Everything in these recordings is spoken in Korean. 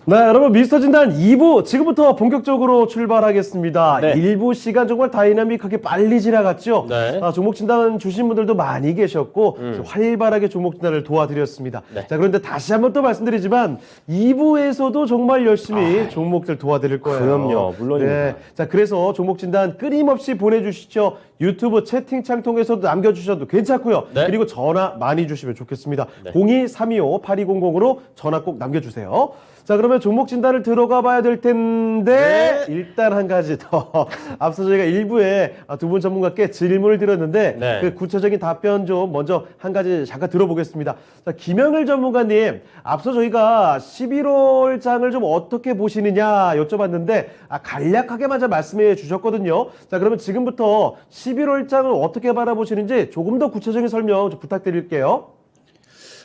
네, 여러분 미스터 진단 2부 지금부터 본격적으로 출발하겠습니다. 네. 1부 시간 정말 다이나믹하게 빨리 지나갔죠. 네. 종목 진단 주신 분들도 많이 계셨고 활발하게 종목 진단을 도와드렸습니다. 네. 자, 그런데 다시 한번 또 말씀드리지만 2부에서도 정말 열심히 종목들 도와드릴 거예요. 그럼요, 물론입니다. 네. 자, 그래서 종목 진단 끊임없이 보내주시죠. 유튜브 채팅창 통해서도 남겨주셔도 괜찮고요. 네. 그리고 전화 많이 주시면 좋겠습니다. 네. 02-325-8200으로 전화 꼭 남겨주세요. 자, 그러면 종목 진단을 들어가 봐야 될 텐데 네. 일단 한 가지 더 앞서 저희가 일부에 두 분 전문가께 질문을 드렸는데 네. 그 구체적인 답변 좀 먼저 한 가지 잠깐 들어보겠습니다. 자, 김영일 전문가님, 앞서 저희가 11월 장을 좀 어떻게 보시느냐 여쭤봤는데 간략하게만 좀 말씀해 주셨거든요. 자, 그러면 지금부터 11월 장을 어떻게 바라보시는지 조금 더 구체적인 설명 좀 부탁드릴게요.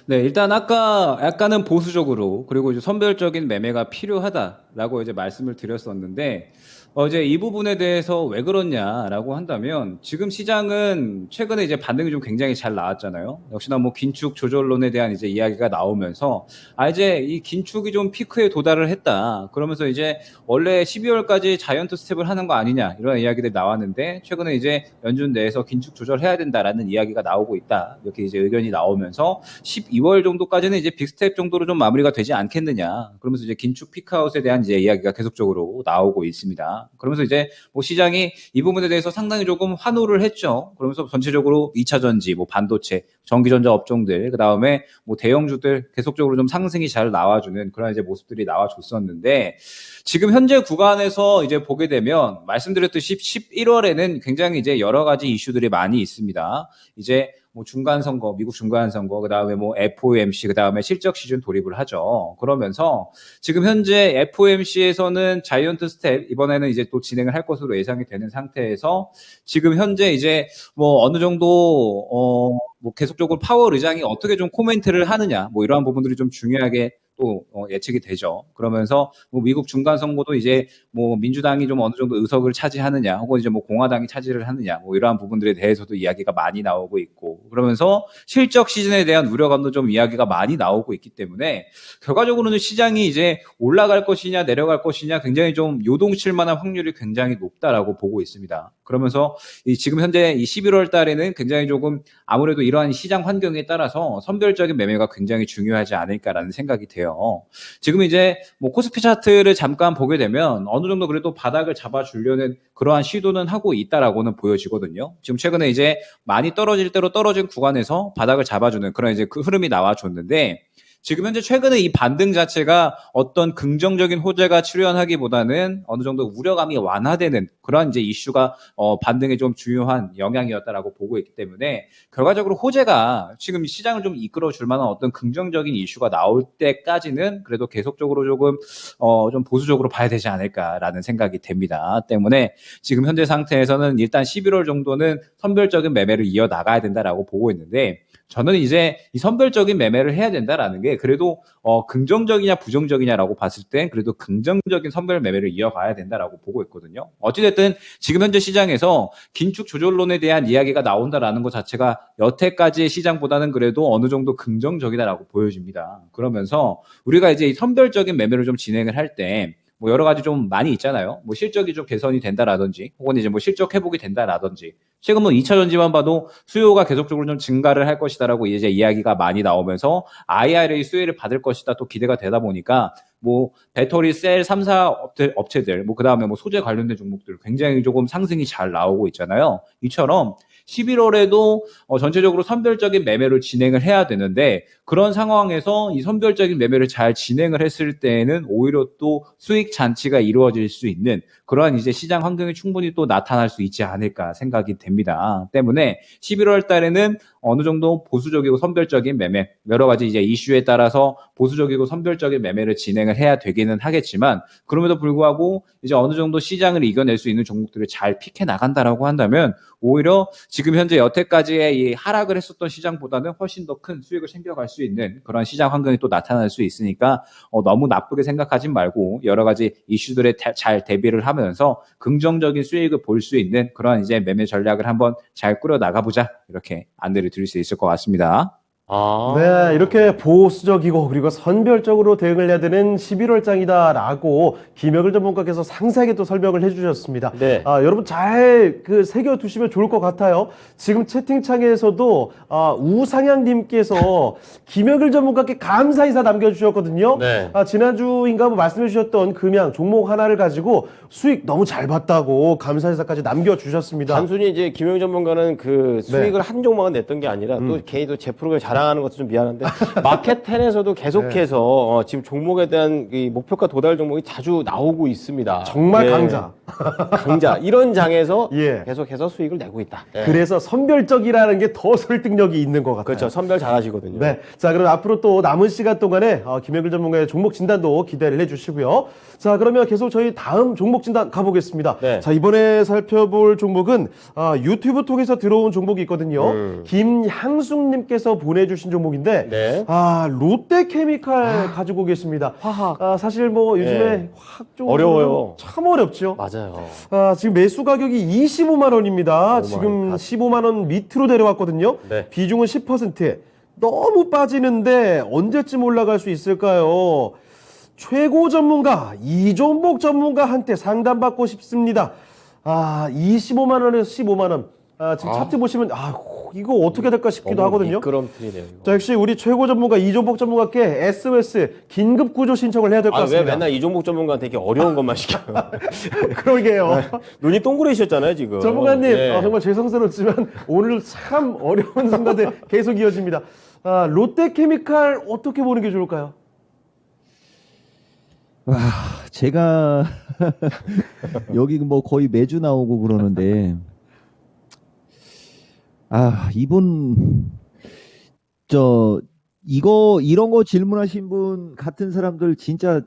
네, 일단 아까 약간은 보수적으로 그리고 이제 선별적인 매매가 필요하다라고 이제 말씀을 드렸었는데 이제 이 부분에 대해서 왜 그렇냐라고 한다면 지금 시장은 최근에 이제 반등이 좀 굉장히 잘 나왔잖아요. 역시나 뭐 긴축 조절론에 대한 이제 이야기가 나오면서 이제 이 긴축이 좀 피크에 도달을 했다. 그러면서 이제 원래 12월까지 자이언트 스텝을 하는 거 아니냐 이런 이야기들이 나왔는데 최근에 이제 연준 내에서 긴축 조절해야 된다라는 이야기가 나오고 있다. 이렇게 이제 의견이 나오면서 12월 정도까지는 이제 빅스텝 정도로 좀 마무리가 되지 않겠느냐. 그러면서 이제 긴축 피크아웃에 대한 이제 이야기가 계속적으로 나오고 있습니다. 그러면서 이제 뭐 시장이 이 부분에 대해서 상당히 조금 환호를 했죠. 그러면서 전체적으로 2차 전지, 뭐 반도체, 전기전자 업종들, 그 다음에 뭐 대형주들 계속적으로 좀 상승이 잘 나와주는 그런 이제 모습들이 나와줬었는데 지금 현재 구간에서 이제 보게 되면 말씀드렸듯이 11월에는 굉장히 이제 여러 가지 이슈들이 많이 있습니다. 이제 뭐 중간선거, 미국 중간선거, 그 다음에 뭐 FOMC, 그 다음에 실적 시즌 돌입을 하죠. 그러면서 지금 현재 FOMC에서는 자이언트 스텝, 이번에는 이제 또 진행을 할 것으로 예상이 되는 상태에서 지금 현재 이제 뭐 어느 정도, 뭐 계속적으로 파월 의장이 어떻게 좀 코멘트를 하느냐, 뭐 이러한 부분들이 좀 중요하게 또 예측이 되죠. 그러면서 뭐 미국 중간 선거도 이제 뭐 민주당이 좀 어느 정도 의석을 차지하느냐, 혹은 이제 뭐 공화당이 차지를 하느냐, 뭐 이러한 부분들에 대해서도 이야기가 많이 나오고 있고, 그러면서 실적 시즌에 대한 우려감도 좀 이야기가 많이 나오고 있기 때문에 결과적으로는 시장이 이제 올라갈 것이냐 내려갈 것이냐 굉장히 좀 요동칠 만한 확률이 굉장히 높다라고 보고 있습니다. 그러면서 지금 현재 이 11월 달에는 굉장히 조금 아무래도 이러한 시장 환경에 따라서 선별적인 매매가 굉장히 중요하지 않을까라는 생각이 돼요. 지금 이제 뭐 코스피 차트를 잠깐 보게 되면 어느 정도 그래도 바닥을 잡아주려는 그러한 시도는 하고 있다라고는 보여지거든요. 지금 최근에 이제 많이 떨어질 대로 떨어진 구간에서 바닥을 잡아주는 그런 이제 그 흐름이 나와줬는데 지금 현재 최근에 이 반등 자체가 어떤 긍정적인 호재가 출현하기보다는 어느 정도 우려감이 완화되는 그런 이제 이슈가 반등에 좀 중요한 영향이었다라고 보고 있기 때문에 결과적으로 호재가 지금 시장을 좀 이끌어 줄 만한 어떤 긍정적인 이슈가 나올 때까지는 그래도 계속적으로 조금 좀 보수적으로 봐야 되지 않을까라는 생각이 됩니다. 때문에 지금 현재 상태에서는 일단 11월 정도는 선별적인 매매를 이어 나가야 된다라고 보고 있는데 저는 이제 이 선별적인 매매를 해야 된다라는 게 그래도 긍정적이냐 부정적이냐라고 봤을 때 그래도 긍정적인 선별 매매를 이어가야 된다라고 보고 있거든요. 어찌됐든 지금 현재 시장에서 긴축 조절론에 대한 이야기가 나온다라는 것 자체가 여태까지의 시장보다는 그래도 어느 정도 긍정적이다라고 보여집니다. 그러면서 우리가 이제 이 선별적인 매매를 좀 진행을 할 때 뭐 여러 가지 좀 많이 있잖아요. 뭐 실적이 좀 개선이 된다라든지 혹은 이제 뭐 실적 회복이 된다라든지 최근 뭐 2차 전지만 봐도 수요가 계속적으로 좀 증가를 할 것이다라고 이제 이야기가 많이 나오면서 IRA 수혜를 받을 것이다 또 기대가 되다 보니까 뭐 배터리 셀 3사 업체들 뭐 그다음에 뭐 소재 관련된 종목들 굉장히 조금 상승이 잘 나오고 있잖아요. 이처럼 11월에도 전체적으로 선별적인 매매를 진행을 해야 되는데 그런 상황에서 이 선별적인 매매를 잘 진행을 했을 때에는 오히려 또 수익 잔치가 이루어질 수 있는 그러한 이제 시장 환경이 충분히 또 나타날 수 있지 않을까 생각이 됩니다. 때문에 11월 달에는 어느 정도 보수적이고 선별적인 매매, 여러 가지 이제 이슈에 따라서 보수적이고 선별적인 매매를 진행을 해야 되기는 하겠지만 그럼에도 불구하고 이제 어느 정도 시장을 이겨낼 수 있는 종목들을 잘 픽해 나간다라고 한다면 오히려 지금 현재 여태까지의 이 하락을 했었던 시장보다는 훨씬 더 큰 수익을 챙겨갈 수 있는 그런 시장 환경이 또 나타날 수 있으니까 너무 나쁘게 생각하지 말고 여러 가지 이슈들에 잘 대비를 하면서 긍정적인 수익을 볼 수 있는 그런 이제 매매 전략을 한번 잘 꾸려 나가보자 이렇게 안내를 드릴 수 있을 것 같습니다. 네, 이렇게 보수적이고 그리고 선별적으로 대응을 해야 되는 11월장이다라고 김영일 전문가께서 상세하게 또 설명을 해주셨습니다. 네. 여러분 잘 새겨두시면 좋을 것 같아요. 지금 채팅창에서도 우상향님께서 김영일 전문가께 감사 인사 남겨주셨거든요. 네. 지난주인가 뭐 말씀해주셨던 금양 종목 하나를 가지고 수익 너무 잘 봤다고 감사 인사까지 남겨주셨습니다. 단순히 이제 김영희 전문가는 그 수익을 네. 한 종목만 냈던 게 아니라 또 개인도 제 프로그램 자랑하는 것도 좀 미안한데 마켓10에서도 계속해서 지금 종목에 대한 이 목표가 도달 종목이 자주 나오고 있습니다. 정말 예. 강자. 강자 이런 장에서 예. 계속해서 수익을 내고 있다. 예. 그래서 선별적이라는 게 더 설득력이 있는 것 같아요. 그렇죠. 선별 잘하시거든요. 네. 자, 그럼 앞으로 또 남은 시간 동안에 김영길 전문가의 종목 진단도 기대를 해주시고요. 자, 그러면 계속 저희 다음 종목 진단 가보겠습니다. 네. 자, 이번에 살펴볼 종목은 유튜브 통해서 들어온 종목이 있거든요. 김향숙님께서 보내주신 종목인데, 네. 롯데케미칼 가지고 계십니다. 화학. 사실 뭐 요즘에 네. 화학 쪽으로 어려워요. 참 어렵죠. 맞아요. 지금 매수 가격이 25만 원입니다. 오 지금 마이 갓. 15만 원 밑으로 내려왔거든요. 네. 비중은 10%. 너무 빠지는데 언제쯤 올라갈 수 있을까요? 최고 전문가 이종복 전문가한테 상담받고 싶습니다. 25만 원에서 15만 원. 지금 차트 보시면 이거 어떻게 될까 싶기도 하거든요. 미끄럼틀이네요. 이거. 자, 역시 우리 최고 전문가 이종복 전문가께 SOS 긴급 구조 신청을 해야 될 것 왜 같습니다. 맨날 이종복 전문가한테 이렇게 어려운 것만 시켜요? 그러게요. 눈이 동그래지셨잖아요, 지금. 전문가님, 예. 정말 죄송스럽지만 오늘 참 어려운 순간들 계속 이어집니다. 롯데케미칼 어떻게 보는 게 좋을까요? 제가 여기 뭐 거의 매주 나오고 그러는데 이분 이런 거 질문하신 분 같은 사람들 진짜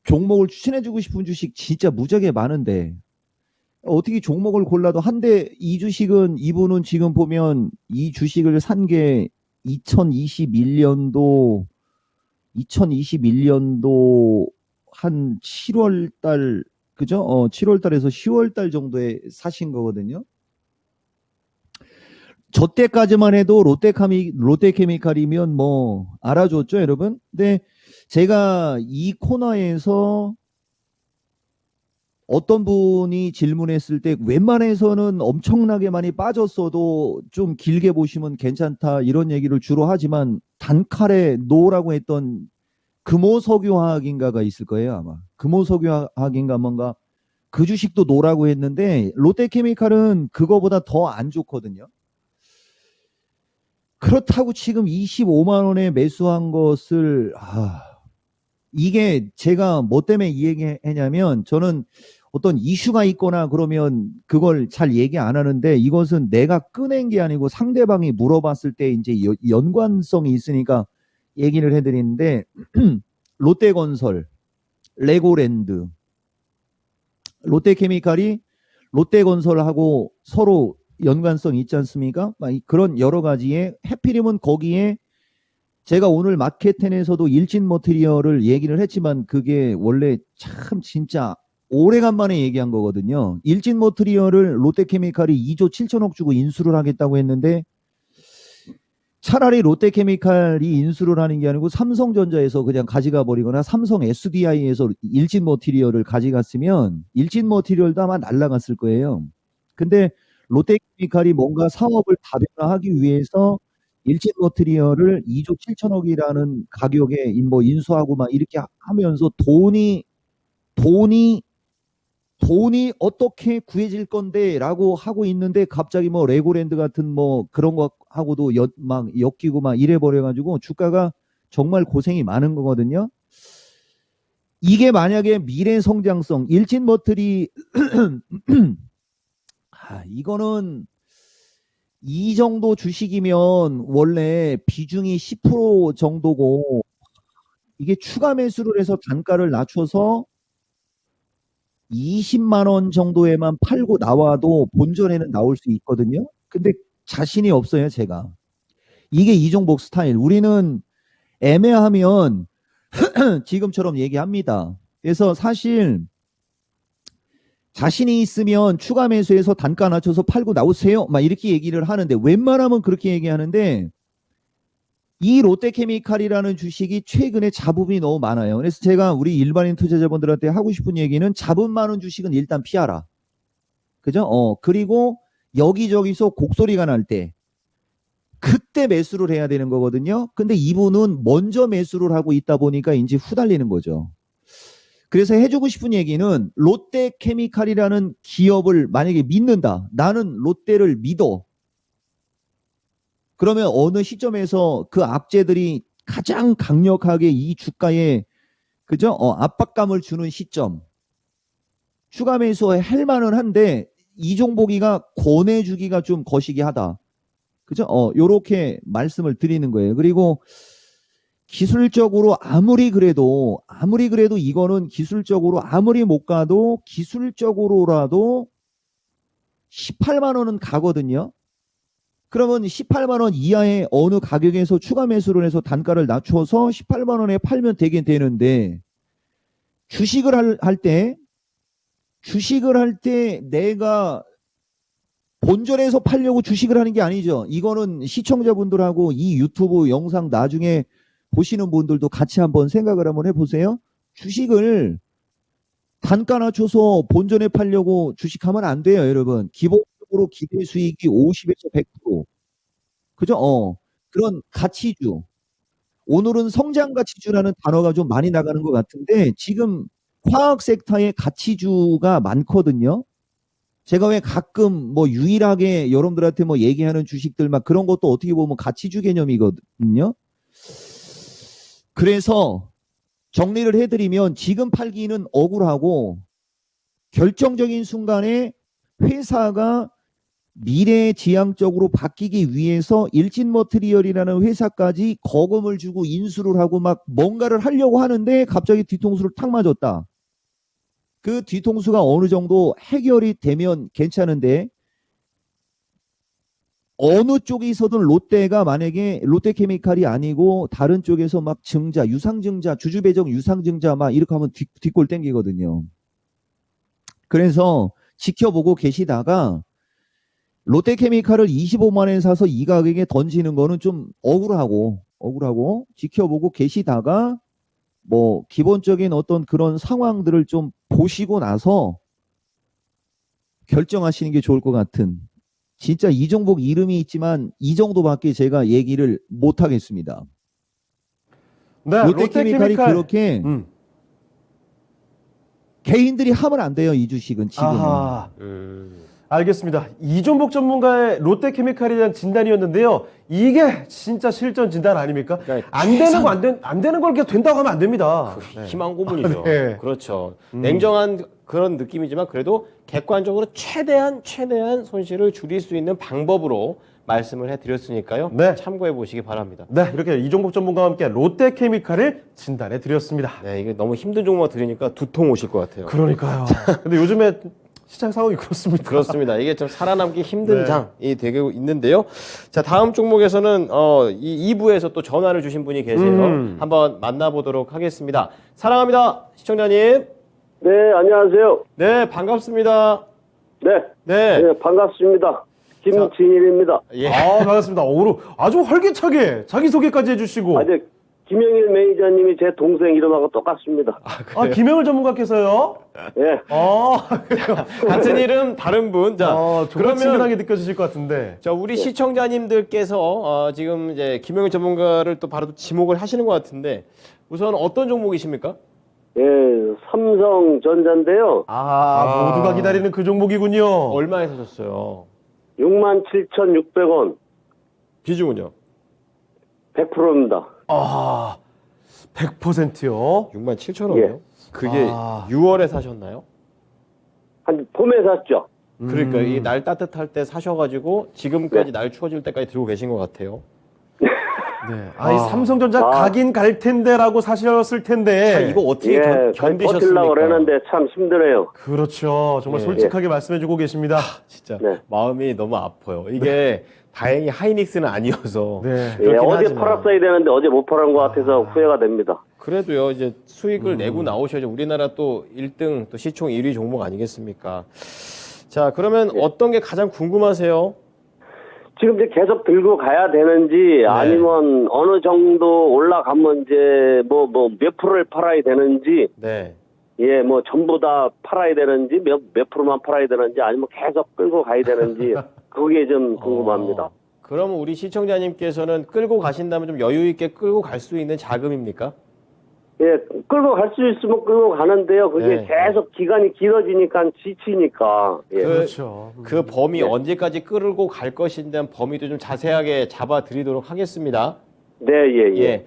종목을 추천해주고 싶은 주식 진짜 무지하게 많은데 어떻게 종목을 골라도 이 주식은 이분은 지금 보면 이 주식을 산 게 2021년도 한 7월 달 그죠? 7월 달에서 10월 달 정도에 사신 거거든요. 저 때까지만 해도 롯데케미칼이면 뭐 알아줬죠, 여러분? 근데 제가 이 코너에서 어떤 분이 질문했을 때 웬만해서는 엄청나게 많이 빠졌어도 좀 길게 보시면 괜찮다 이런 얘기를 주로 하지만 단칼에 노라고 했던 금호석유화학인가가 있을 거예요, 아마. 금호석유화학인가 뭔가 그 주식도 노라고 했는데 롯데케미칼은 그거보다 더 안 좋거든요. 그렇다고 지금 25만 원에 매수한 것을 이게 제가 뭐 때문에 이 얘기 했냐면 저는 어떤 이슈가 있거나 그러면 그걸 잘 얘기 안 하는데 이것은 내가 꺼낸 게 아니고 상대방이 물어봤을 때 이제 연관성이 있으니까 얘기를 해드리는데 롯데건설, 레고랜드, 롯데케미칼이 롯데건설하고 서로 연관성이 있지 않습니까? 그런 여러 가지의 해피림은 거기에 제가 오늘 마켓10에서도 일진 머티리얼을 얘기를 했지만 그게 원래 참 진짜 오래간만에 얘기한 거거든요. 일진 머티리얼을 롯데케미칼이 2조 7천억 주고 인수를 하겠다고 했는데 차라리 롯데케미칼이 인수를 하는 게 아니고 삼성전자에서 그냥 가져가 버리거나 삼성 SDI에서 일진 머티리얼을 가져갔으면 일진 머티리얼도 아마 날라갔을 거예요. 근데 롯데케미칼이 뭔가 사업을 다변화하기 위해서 일진 머티리얼을 2조 7천억이라는 가격에 뭐 인수하고 막 이렇게 하면서 돈이 어떻게 구해질 건데 라고 하고 있는데 갑자기 뭐 레고랜드 같은 뭐 그런 거 하고도 막 엮이고 막 이래 버려가지고 주가가 정말 고생이 많은 거거든요. 이게 만약에 미래 성장성 일진 머티리 이거는 이 정도 주식이면 원래 비중이 10% 정도고 이게 추가 매수를 해서 단가를 낮춰서 20만 원 정도에만 팔고 나와도 본전에는 나올 수 있거든요. 근데 자신이 없어요, 제가. 이게 이종복 스타일. 우리는 애매하면 지금처럼 얘기합니다. 그래서 사실 자신이 있으면 추가 매수해서 단가 낮춰서 팔고 나오세요. 막 이렇게 얘기를 하는데 웬만하면 그렇게 얘기하는데 이 롯데케미칼이라는 주식이 최근에 잡음이 너무 많아요. 그래서 제가 우리 일반인 투자자분들한테 하고 싶은 얘기는 잡음 많은 주식은 일단 피하라. 그죠? 그리고 여기저기서 곡소리가 날 때 그때 매수를 해야 되는 거거든요. 근데 이분은 먼저 매수를 하고 있다 보니까 이제 후달리는 거죠. 그래서 해주고 싶은 얘기는 롯데케미칼이라는 기업을 만약에 믿는다. 나는 롯데를 믿어. 그러면 어느 시점에서 그 악재들이 가장 강력하게 이 주가에 그죠? 압박감을 주는 시점. 추가 매수에 할 만은 한데 이종복이가 권해주기가 좀 거시기하다. 그죠? 요렇게 말씀을 드리는 거예요. 그리고 기술적으로 아무리 그래도 이거는 기술적으로 아무리 못 가도 기술적으로라도 18만 원은 가거든요. 그러면 18만 원 이하의 어느 가격에서 추가 매수를 해서 단가를 낮춰서 18만 원에 팔면 되긴 되는데 주식을 할 때 내가 본전에서 팔려고 주식을 하는 게 아니죠. 이거는 시청자분들하고 이 유튜브 영상 나중에 보시는 분들도 같이 한번 생각을 한번 해보세요. 주식을 단가 낮춰서 본전에 팔려고 주식하면 안 돼요, 여러분. 기본적으로 기대 수익이 50에서 100%. 그죠? 그런 가치주. 오늘은 성장 가치주라는 단어가 좀 많이 나가는 것 같은데 지금 화학 섹터의 가치주가 많거든요. 제가 왜 가끔 뭐 유일하게 여러분들한테 뭐 얘기하는 주식들 막 그런 것도 어떻게 보면 가치주 개념이거든요. 그래서 정리를 해드리면 지금 팔기는 억울하고 결정적인 순간에 회사가 미래지향적으로 바뀌기 위해서 일진머티리얼이라는 회사까지 거금을 주고 인수를 하고 막 뭔가를 하려고 하는데 갑자기 뒤통수를 탁 맞았다. 그 뒤통수가 어느 정도 해결이 되면 괜찮은데 어느 쪽에서든 롯데가 만약에 롯데케미칼이 아니고 다른 쪽에서 막 증자, 유상증자, 주주배정 유상증자 막 이렇게 하면 뒷골 땡기거든요. 그래서 지켜보고 계시다가 롯데케미칼을 25만 원에 사서 이 가격에 던지는 거는 좀 억울하고 지켜보고 계시다가 뭐 기본적인 어떤 그런 상황들을 좀 보시고 나서 결정하시는 게 좋을 것 같은 진짜 이종복 이름이 있지만 이 정도밖에 제가 얘기를 못 하겠습니다. 네, 롯데케미칼이 그렇게 음. 개인들이 하면 안 돼요. 이 주식은 지금은. 아하. 알겠습니다. 이종복 전문가의 롯데케미칼에 대한 진단이었는데요. 이게 진짜 실전 진단 아닙니까? 그러니까 안 되는 거 안 되는 걸 계속 된다고 하면 안 됩니다. 네. 희망 고문이죠. 네. 그렇죠. 냉정한 그런 느낌이지만 그래도 객관적으로 최대한 손실을 줄일 수 있는 방법으로 말씀을 해드렸으니까요. 네. 참고해 보시기 바랍니다. 네, 이렇게 이종복 전문가와 함께 롯데케미칼을 진단해 드렸습니다. 네, 이게 너무 힘든 종목 들으니까 두통 오실 것 같아요. 그러니까요. 근데 요즘에 시장 상황이 그렇습니다. 그렇습니다. 이게 좀 살아남기 힘든 네. 장이 되고 있는데요. 자, 다음 종목에서는 이 2부에서 또 전화를 주신 분이 계세요. 한번 만나보도록 하겠습니다. 사랑합니다, 시청자님. 네, 안녕하세요. 네, 반갑습니다. 네, 네. 네, 반갑습니다. 김진일입니다. 예. 반갑습니다. 오늘 아주 활기차게 자기소개까지 해주시고. 아직 김영일 매니저님이 제 동생 이름하고 똑같습니다. 김영을 전문가께서요? 예. 그래요. 같은 이름 다른 분. 자, 정말 친근하게 느껴지실 것 같은데. 자, 우리 시청자님들께서 지금 이제 김영일 전문가를 또 바로 지목을 하시는 것 같은데 우선 어떤 종목이십니까? 예, 삼성전자인데요. 모두가 기다리는 그 종목이군요. 얼마에 사셨어요? 67,600원. 비중은요? 100%입니다. 100%요? 67,000원이요? 예. 그게 6월에 사셨나요? 한 봄에 샀죠. 그러니까 이 날 따뜻할 때 사셔가지고 지금까지 날 추워질 때까지 들고 계신 것 같아요. 네. 이 삼성전자 가긴 갈 텐데라고 사셨을 텐데. 자, 이거 어떻게 예, 견디셨습니까? 버틸라고 그러는데 참 힘드네요. 그렇죠. 정말 솔직하게 말씀해주고 계십니다. 진짜 네. 마음이 너무 아파요. 이게 다행히 하이닉스는 아니어서 네. 예, 그렇긴 어제 하지만. 팔았어야 되는데 어제 못 팔은 것 같아서 후회가 됩니다. 그래도요, 이제 수익을 내고 나오셔야죠. 우리나라 또 1등, 또 시총 1위 종목 아니겠습니까? 자, 그러면 어떤 게 가장 궁금하세요? 지금 이제 계속 들고 가야 되는지 아니면 어느 정도 올라가면 이제 뭐 몇 프로를 팔아야 되는지 네. 예, 뭐 전부 다 팔아야 되는지 몇 프로만 팔아야 되는지 아니면 계속 끌고 가야 되는지 그게 좀 궁금합니다. 그러면 우리 시청자님께서는 끌고 가신다면 좀 여유 있게 끌고 갈 수 있는 자금입니까? 예, 끌고 갈 수 있으면 끌고 가는데요. 그게 네. 계속 기간이 길어지니까 지치니까. 예. 그렇죠. 그 범위 언제까지 끌고 갈 것인데 범위도 좀 자세하게 잡아드리도록 하겠습니다. 네, 예, 예. 예.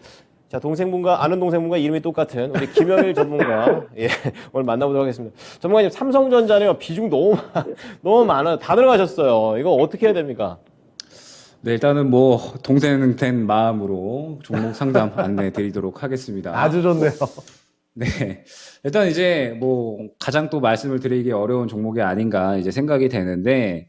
자, 아는 동생분과 이름이 똑같은 우리 김영일 전문가. 예. 오늘 만나보도록 하겠습니다. 전문가님, 삼성전자네요. 비중 너무 많아요. 다 들어가셨어요. 이거 어떻게 해야 됩니까? 네, 일단은 뭐 동생 된 마음으로 종목 상담 안내 드리도록 하겠습니다. 아주 좋네요. 네. 일단 이제 뭐 가장 또 말씀을 드리기 어려운 종목이 아닌가 이제 생각이 되는데,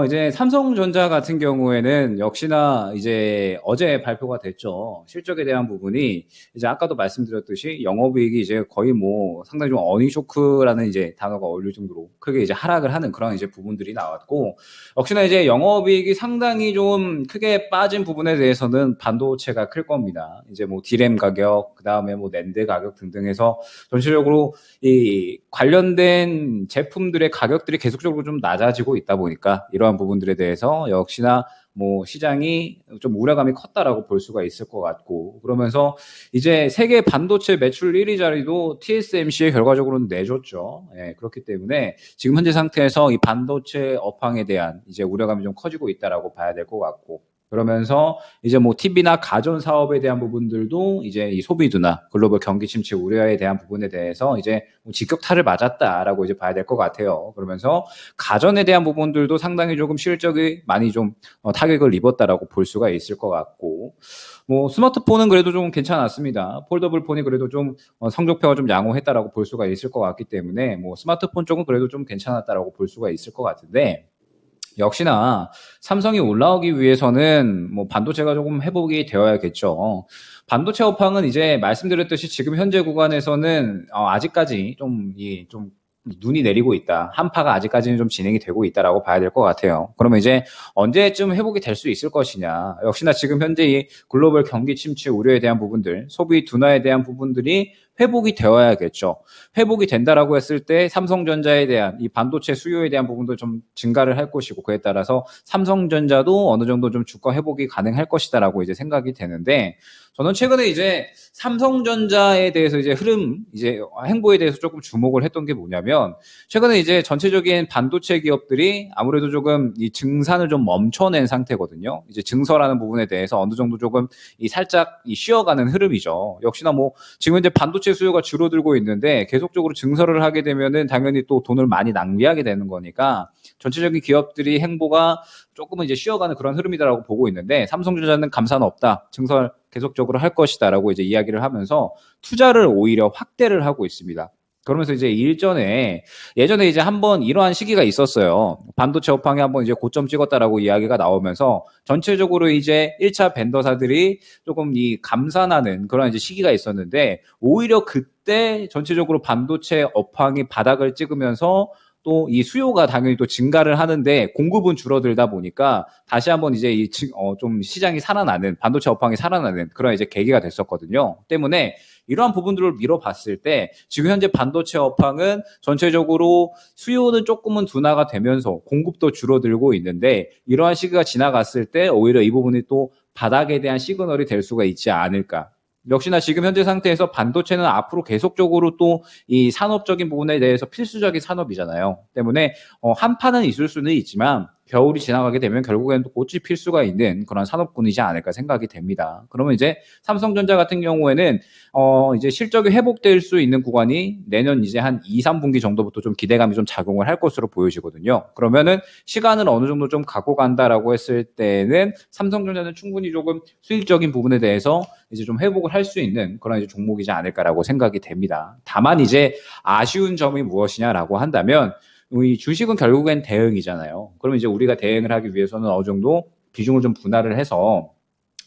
이제 삼성전자 같은 경우에는 역시나 이제 어제 발표가 됐죠. 실적에 대한 부분이 이제 아까도 말씀드렸듯이 영업이익이 이제 거의 뭐 상당히 좀 어닝 쇼크라는 이제 단어가 어울릴 정도로 크게 이제 하락을 하는 그런 이제 부분들이 나왔고, 역시나 이제 영업이익이 상당히 좀 크게 빠진 부분에 대해서는 반도체가 클 겁니다. 이제 뭐 디램 가격, 그 다음에 뭐 낸드 가격 등등 해서 전체적으로 이 관련된 제품들의 가격들이 계속적으로 좀 낮아지고 있다 보니까 이러한 부분들에 대해서 역시나 뭐 시장이 좀 우려감이 컸다라고 볼 수가 있을 것 같고, 그러면서 이제 세계 반도체 매출 1위 자리도 TSMC에 결과적으로는 내줬죠. 예, 그렇기 때문에 지금 현재 상태에서 이 반도체 업황에 대한 이제 우려감이 좀 커지고 있다라고 봐야 될 것 같고, 그러면서 이제 뭐 TV나 가전 사업에 대한 부분들도 이제 이 소비 둔화, 글로벌 경기 침체 우려에 대한 부분에 대해서 이제 뭐 직격탄을 맞았다라고 이제 봐야 될 것 같아요. 그러면서 가전에 대한 부분들도 상당히 조금 실적이 많이 좀 타격을 입었다라고 볼 수가 있을 것 같고, 뭐 스마트폰은 그래도 좀 괜찮았습니다. 폴더블 폰이 그래도 좀 성적표가 좀 양호했다라고 볼 수가 있을 것 같기 때문에 뭐 스마트폰 쪽은 그래도 좀 괜찮았다라고 볼 수가 있을 것 같은데, 역시나 삼성이 올라오기 위해서는 뭐 반도체가 조금 회복이 되어야겠죠. 반도체 업황은 이제 말씀드렸듯이 지금 현재 구간에서는 아직까지 좀 눈이 내리고 있다. 한파가 아직까지는 좀 진행이 되고 있다라고 봐야 될 것 같아요. 그러면 이제 언제쯤 회복이 될 수 있을 것이냐. 역시나 지금 현재 이 글로벌 경기 침체 우려에 대한 부분들, 소비 둔화에 대한 부분들이 회복이 되어야겠죠. 회복이 된다라고 했을 때 삼성전자에 대한 이 반도체 수요에 대한 부분도 좀 증가를 할 것이고, 그에 따라서 삼성전자도 어느 정도 좀 주가 회복이 가능할 것이다라고 이제 생각이 되는데, 저는 최근에 이제 삼성전자에 대해서 이제 이제 행보에 대해서 조금 주목을 했던 게 뭐냐면, 최근에 이제 전체적인 반도체 기업들이 아무래도 조금 이 증산을 좀 멈춰낸 상태거든요. 이제 증설하는 부분에 대해서 어느 정도 조금 살짝 쉬어가는 흐름이죠. 역시나 뭐 지금 이제 반도체 수요가 줄어들고 있는데 계속적으로 증설을 하게 되면은 당연히 또 돈을 많이 낭비하게 되는 거니까 전체적인 기업들이 행보가 조금은 이제 쉬어가는 그런 흐름이다라고 보고 있는데, 삼성전자는 감사는 없다. 증설 계속적으로 할 것이다라고 이제 이야기를 하면서 투자를 오히려 확대를 하고 있습니다. 그러면서 이제 예전에 이제 한번 이러한 시기가 있었어요. 반도체 업황이 한번 이제 고점 찍었다라고 이야기가 나오면서 전체적으로 이제 1차 벤더사들이 조금 감산하는 그런 이제 시기가 있었는데, 오히려 그때 전체적으로 반도체 업황이 바닥을 찍으면서 또 이 수요가 당연히 또 증가를 하는데 공급은 줄어들다 보니까 다시 한번 이제 좀 시장이 살아나는, 반도체 업황이 살아나는 그런 이제 계기가 됐었거든요. 때문에 이러한 부분들을 미뤄봤을 때 지금 현재 반도체 업황은 전체적으로 수요는 조금은 둔화가 되면서 공급도 줄어들고 있는데, 이러한 시기가 지나갔을 때 오히려 이 부분이 또 바닥에 대한 시그널이 될 수가 있지 않을까. 역시나 지금 현재 상태에서 반도체는 앞으로 계속적으로 또 이 산업적인 부분에 대해서 필수적인 산업이잖아요. 때문에 한파는 있을 수는 있지만 겨울이 지나가게 되면 결국에는 또 꽃이 필 수가 있는 그런 산업군이지 않을까 생각이 됩니다. 그러면 이제 삼성전자 같은 경우에는 이제 실적이 회복될 수 있는 구간이 내년 이제 한 2, 3분기 정도부터 좀 기대감이 좀 작용을 할 것으로 보여지거든요. 그러면은 시간을 어느 정도 좀 갖고 간다라고 했을 때는 삼성전자는 충분히 조금 수익적인 부분에 대해서 이제 좀 회복을 할 수 있는 그런 이제 종목이지 않을까라고 생각이 됩니다. 다만 이제 아쉬운 점이 무엇이냐라고 한다면, 이 주식은 결국엔 대응이잖아요. 그러면 이제 우리가 대응을 하기 위해서는 어느 정도 비중을 좀 분할을 해서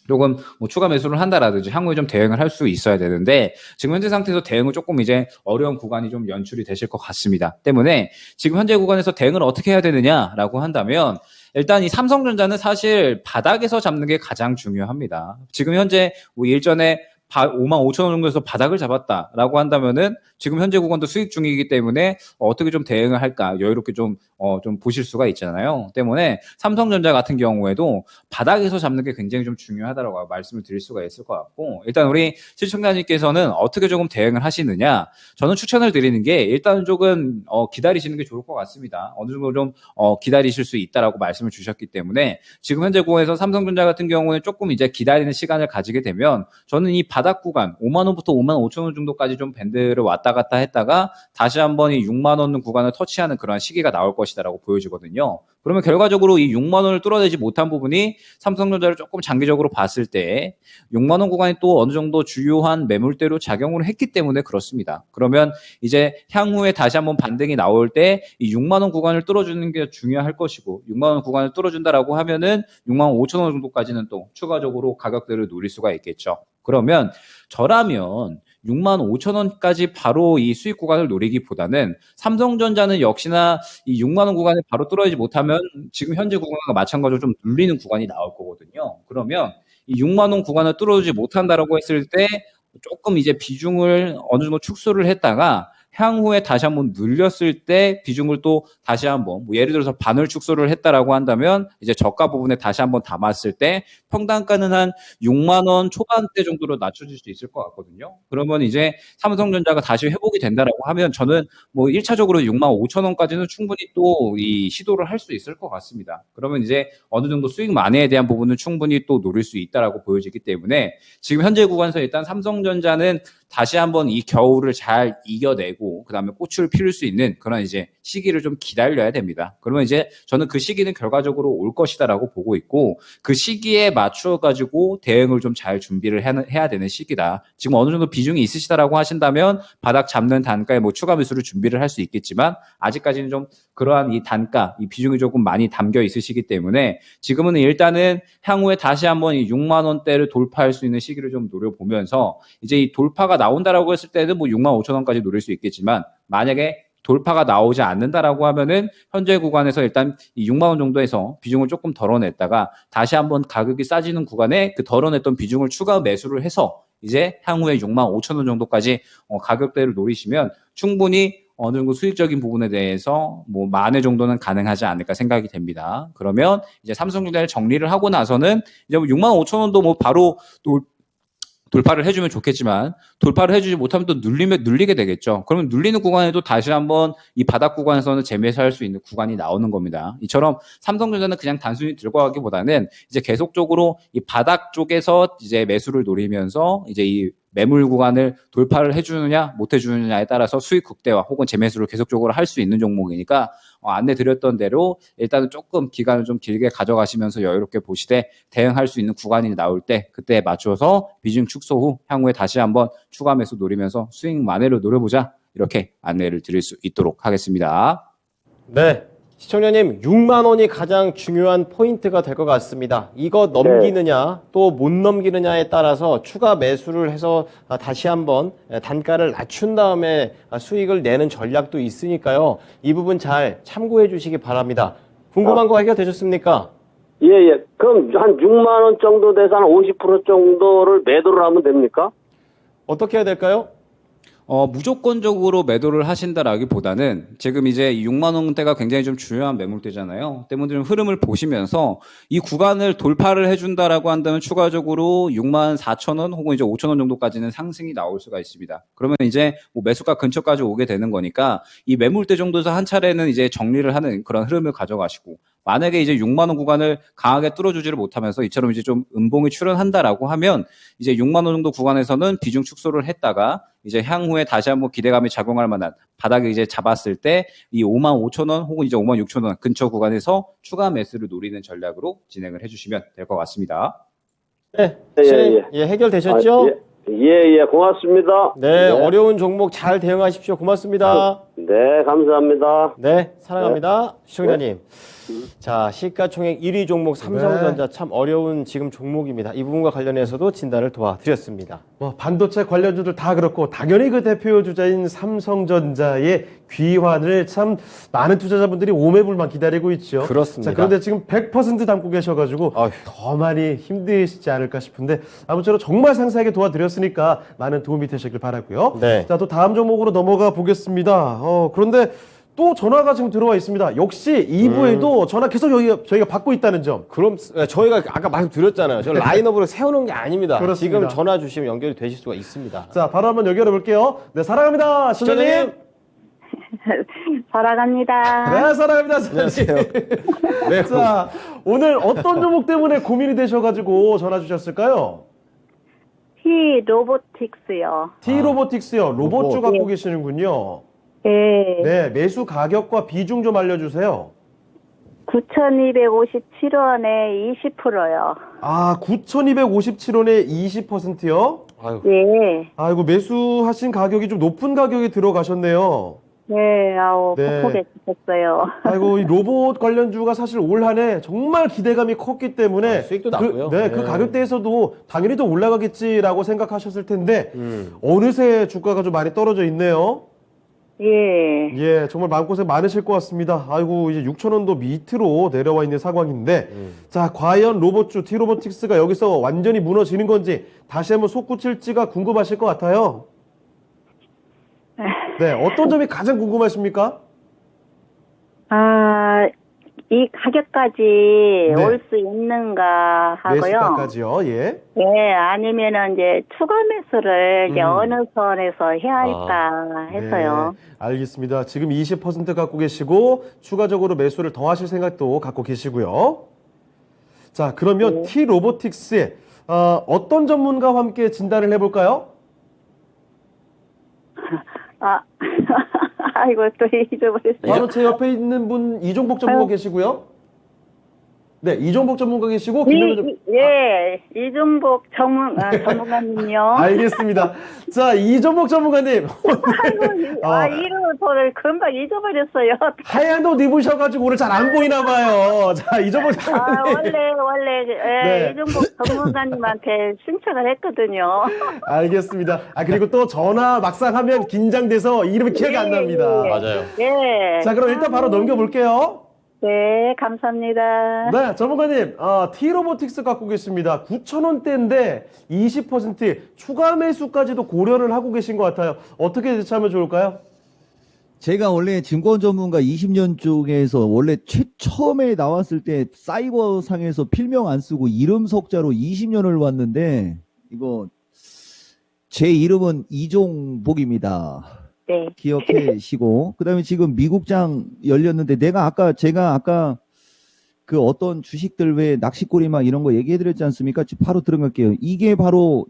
조금 뭐 추가 매수를 한다라든지 향후에 좀 대응을 할 수 있어야 되는데, 지금 현재 상태에서 대응은 조금 이제 어려운 구간이 좀 연출이 되실 것 같습니다. 때문에 지금 현재 구간에서 대응을 어떻게 해야 되느냐라고 한다면, 일단 이 삼성전자는 사실 바닥에서 잡는 게 가장 중요합니다. 지금 현재 뭐 일전에 55,000원 정도에서 바닥을 잡았다라고 한다면은 지금 현재 구간도 수익 중이기 때문에 어떻게 좀 대응을 할까 여유롭게 좀 보실 수가 있잖아요. 때문에 삼성전자 같은 경우에도 바닥에서 잡는 게 굉장히 좀 중요하다라고 말씀을 드릴 수가 있을 것 같고, 일단 우리 시청자님께서는 어떻게 조금 대응을 하시느냐, 저는 추천을 드리는 게 일단 조금 기다리시는 게 좋을 것 같습니다. 어느 정도 좀 기다리실 수 있다라고 말씀을 주셨기 때문에 지금 현재 구간에서 삼성전자 같은 경우는 조금 이제 기다리는 시간을 가지게 되면 저는 이 바닥 구간 5만 원부터 5만 5천 원 정도까지 좀 밴드를 왔다 갔다 했다가 다시 한번 이 6만 원 구간을 터치하는 그런 시기가 나올 것이다라고 보여지거든요. 그러면 결과적으로 이 6만 원을 뚫어내지 못한 부분이 삼성전자를 조금 장기적으로 봤을 때 6만 원 구간이 또 어느 정도 주요한 매물대로 작용을 했기 때문에 그렇습니다. 그러면 이제 향후에 다시 한번 반등이 나올 때 이 6만 원 구간을 뚫어주는 게 중요할 것이고, 6만 원 구간을 뚫어준다라고 하면은 6만 5천 원 정도까지는 또 추가적으로 가격대를 노릴 수가 있겠죠. 그러면 저라면 6만 5천 원까지 바로 이 수익 구간을 노리기보다는 삼성전자는 역시나 이 6만 원 구간을 바로 뚫어지지 못하면 지금 현재 구간과 마찬가지로 좀 눌리는 구간이 나올 거거든요. 그러면 이 6만 원 구간을 뚫어주지 못한다라고 했을 때 조금 이제 비중을 어느 정도 축소를 했다가 향후에 다시 한번 늘렸을 때 비중을 또 다시 한번 뭐 예를 들어서 반을 축소를 했다라고 한다면 이제 저가 부분에 다시 한번 담았을 때 평단가는 한 6만 원 초반대 정도로 낮춰질 수 있을 것 같거든요. 그러면 이제 삼성전자가 다시 회복이 된다라고 하면 저는 뭐 1차적으로 6만 5천 원까지는 충분히 또 이 시도를 할 수 있을 것 같습니다. 그러면 이제 어느 정도 수익 만회에 대한 부분은 충분히 또 노릴 수 있다라고 보여지기 때문에 지금 현재 구간에서 일단 삼성전자는 다시 한번 이 겨울을 잘 이겨내고 그다음에 꽃을 피울 수 있는 그런 이제 시기를 좀 기다려야 됩니다. 그러면 이제 저는 그 시기는 결과적으로 올 것이다라고 보고 있고, 그 시기에 맞추어 가지고 대응을 좀 잘 준비를 해야 되는 시기다. 지금 어느 정도 비중이 있으시다라고 하신다면 바닥 잡는 단가에 뭐 추가 매수를 준비를 할 수 있겠지만 아직까지는 좀 그러한 이 단가, 이 비중이 조금 많이 담겨 있으시기 때문에 지금은 일단은 향후에 다시 한번 이 6만 원대를 돌파할 수 있는 시기를 좀 노려보면서 이제 이 돌파가 나온다라고 했을 때는 뭐 6만 5천 원까지 노릴 수 있겠지만 만약에 돌파가 나오지 않는다라고 하면은 현재 구간에서 일단 이 6만 원 정도에서 비중을 조금 덜어냈다가 다시 한번 가격이 싸지는 구간에 그 덜어냈던 비중을 추가 매수를 해서 이제 향후에 6만 5천 원 정도까지 가격대를 노리시면 충분히 어느 정도 수익적인 부분에 대해서 뭐 만회 정도는 가능하지 않을까 생각이 됩니다. 그러면 이제 삼성전자를 정리를 하고 나서는 이제 뭐 6만 5천 원도 뭐 바로 돌파를 해주면 좋겠지만 돌파를 해주지 못하면 또 눌리게 되겠죠. 그러면 눌리는 구간에도 다시 한번 이 바닥 구간에서는 재매수할 수 있는 구간이 나오는 겁니다. 이처럼 삼성전자는 그냥 단순히 들고 가기보다는 이제 계속적으로 이 바닥 쪽에서 이제 매수를 노리면서 이제 이 매물 구간을 돌파를 해주느냐 못 해주느냐에 따라서 수익 극대화 혹은 재매수를 계속적으로 할 수 있는 종목이니까 안내 드렸던 대로 일단은 조금 기간을 좀 길게 가져가시면서 여유롭게 보시되 대응할 수 있는 구간이 나올 때 그때에 맞춰서 비중 축소 후 향후에 다시 한번 추가 매수 노리면서 수익 만회를 노려보자, 이렇게 안내를 드릴 수 있도록 하겠습니다. 네. 시청자님, 6만 원이 가장 중요한 포인트가 될 것 같습니다. 이거 넘기느냐 또 못 넘기느냐에 따라서 추가 매수를 해서 다시 한번 단가를 낮춘 다음에 수익을 내는 전략도 있으니까요. 이 부분 잘 참고해 주시기 바랍니다. 궁금한 거 해결되셨습니까? 예. 그럼 한 6만 원 정도 돼서 한 50% 정도를 매도를 하면 됩니까? 어떻게 해야 될까요? 무조건적으로 매도를 하신다라기보다는 지금 이제 6만 원대가 굉장히 좀 중요한 매물대잖아요. 때문에 좀 흐름을 보시면서 이 구간을 돌파를 해준다라고 한다면 추가적으로 6만 4천 원 혹은 이제 5천 원 정도까지는 상승이 나올 수가 있습니다. 그러면 이제 뭐 매수가 근처까지 오게 되는 거니까 이 매물대 정도에서 한 차례는 이제 정리를 하는 그런 흐름을 가져가시고, 만약에 이제 6만 원 구간을 강하게 뚫어주지를 못하면서 이처럼 이제 좀 음봉이 출현한다라고 하면 이제 6만 원 정도 구간에서는 비중 축소를 했다가 이제 향후에 다시 한번 기대감이 작용할 만한 바닥에 이제 잡았을 때 이 5만 5천 원 혹은 이제 5만 6천 원 근처 구간에서 추가 매수를 노리는 전략으로 진행을 해주시면 될 것 같습니다. 네. 예. 예, 해결되셨죠? 예, 고맙습니다. 네, 어려운 종목 잘 대응하십시오. 고맙습니다. 네, 감사합니다. 네, 사랑합니다. 시청자님. 자, 시가총액 1위 종목 삼성전자 참 어려운 지금 종목입니다. 이 부분과 관련해서도 진단을 도와드렸습니다. 뭐 반도체 관련주들 다 그렇고 당연히 그 대표 주자인 삼성전자의 귀환을 참 많은 투자자분들이 오매불만 기다리고 있죠. 그렇습니다. 자, 그런데 지금 100% 담고 계셔가지고 어휴. 더 많이 힘드시지 않을까 싶은데 아무쪼록 정말 상세하게 도와드렸으니까 많은 도움이 되셨길 바라고요. 네. 자, 또 다음 종목으로 넘어가 보겠습니다. 그런데 또 전화가 지금 들어와 있습니다. 역시 2부에도 전화 계속 저희가 받고 있다는 점. 그럼 저희가 아까 말씀드렸잖아요. 저 라인업으로 세워놓은 게 아닙니다. 그렇습니다. 지금 전화 주시면 연결이 되실 수가 있습니다. 자, 바로 한번 연결해 볼게요. 네, 사랑합니다. 시청자님. 사랑합니다. 네, 사랑합니다. 안녕하세요. 네, 자, 오늘 어떤 종목 때문에 고민이 되셔가지고 전화 주셨을까요? T 로보틱스요. T로보틱스요. 로봇주 로봇. 갖고 계시는군요. 네. 네, 매수 가격과 비중 좀 알려주세요. 9,257원에 20%요. 아, 9,257원에 20%요? 아유, 네. 아이고, 매수하신 가격이 좀 높은 가격에 들어가셨네요. 네, 아우, 네. 폭폭해 죽겠어요. 아이고, 이 로봇 관련주가 사실 올 한 해 정말 기대감이 컸기 때문에 수익도 그, 났고요. 네, 그 네. 가격대에서도 당연히 더 올라가겠지라고 생각하셨을 텐데 어느새 주가가 좀 많이 떨어져 있네요. 예. 예, 정말 마음고생 많으실 것 같습니다. 아이고, 이제 6,000원도 밑으로 내려와 있는 상황인데, 자, 과연 로봇주 T로보틱스가 여기서 완전히 무너지는 건지, 다시 한번 솟구칠지가 궁금하실 것 같아요. 네, 어떤 점이 가장 궁금하십니까? 아, 이 가격까지 네. 올 수 있는가 하고요. 매수가까지요, 예. 네, 아니면은 이제 추가 매수를 이제 어느 선에서 해야 할까 해서요. 네, 알겠습니다. 지금 20% 갖고 계시고, 추가적으로 매수를 더 하실 생각도 갖고 계시고요. 자, 그러면 T로보틱스의 어떤 전문가와 함께 진단을 해볼까요? 아, 아이고, 또 잊어버렸어요. 바로 제 옆에 있는 분 이종복 전문가 계시고요. 네, 이종복 전문가 계시고 예, 이종복 전문가님요. 알겠습니다. 자, 이종복 전문가님 이름 저를 금방 잊어버렸어요. 하얀 옷 입으셔가지고 오늘 잘 안 보이나 봐요. 자, 이종복 전문가님. 원래 네. 이종복 전문가님한테 신청을 했거든요. 알겠습니다. 아, 그리고 또 전화 막상 하면 긴장돼서 이름이 기억이 안 납니다. 맞아요. 예. 자, 그럼 일단 바로 넘겨볼게요. 네, 감사합니다. 네, 전문가님, T로보틱스 갖고 계십니다. 9,000원대인데 20% 추가 매수까지도 고려를 하고 계신 것 같아요. 어떻게 대처하면 좋을까요? 제가 원래 증권 전문가 20년 쪽에서 원래 처음에 나왔을 때 사이버 상에서 필명 안 쓰고 이름 석자로 20년을 왔는데 이거 제 이름은 이종복입니다. 네. 기억하시고 그다음에 지금 미국장 열렸는데 제가 아까 그 어떤 주식들 왜 낚시꼬리 막 이런 거 얘기해드렸지 않습니까? 바로 들어갈게요. 이게 바로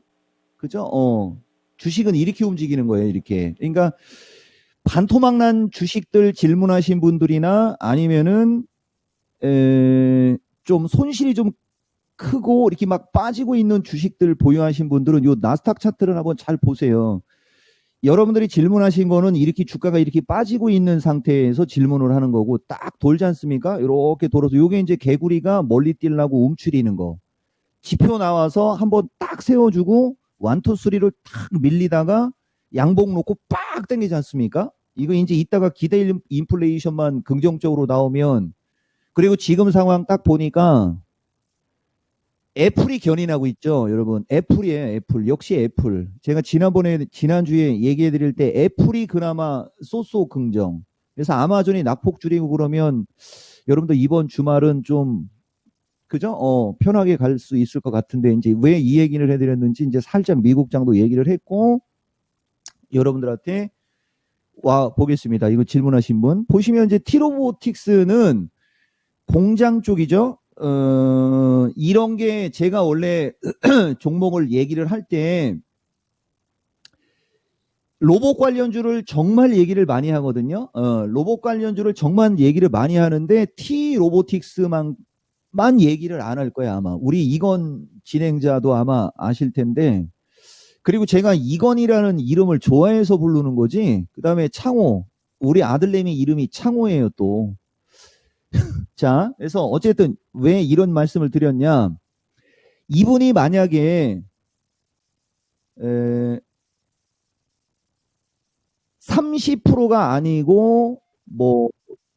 그죠? 주식은 이렇게 움직이는 거예요. 이렇게. 그러니까 반토막 난 주식들 질문하신 분들이나 아니면은 좀 손실이 좀 크고 이렇게 막 빠지고 있는 주식들 보유하신 분들은 요 나스닥 차트를 한번 잘 보세요. 여러분들이 질문하신 거는 이렇게 주가가 이렇게 빠지고 있는 상태에서 질문을 하는 거고 딱 돌지 않습니까? 이렇게 돌아서 요게 이제 개구리가 멀리 뛰려고 움츠리는 거. 지표 나와서 한번 딱 세워주고 완투 쓰리를 탁 밀리다가 양봉 놓고 빡 당기지 않습니까? 이거 이제 이따가 기대 인플레이션만 긍정적으로 나오면 그리고 지금 상황 딱 보니까 애플이 견인하고 있죠, 여러분. 애플이에요, 애플. 역시 애플. 제가 지난주에 얘기해 드릴 때 애플이 그나마 쏘쏘 긍정. 그래서 아마존이 낙폭 줄이고 그러면 여러분들 이번 주말은 좀, 그죠? 편하게 갈 수 있을 것 같은데, 이제 왜 이 얘기를 해드렸는지 이제 살짝 미국장도 얘기를 했고, 여러분들한테 와 보겠습니다. 이거 질문하신 분. 보시면 이제 T로보틱스는 공장 쪽이죠. 이런 게 제가 원래 종목을 얘기를 할 때 로봇 관련주를 정말 얘기를 많이 하거든요. 로봇 관련주를 정말 얘기를 많이 하는데 T로보틱스만 얘기를 안 할 거야, 아마. 우리 이건 진행자도 아마 아실 텐데. 그리고 제가 이건이라는 이름을 좋아해서 부르는 거지. 그다음에 창호, 우리 아들내미 이름이 창호예요, 또. 자, 그래서 어쨌든 왜 이런 말씀을 드렸냐. 이분이 만약에 30%가 아니고 뭐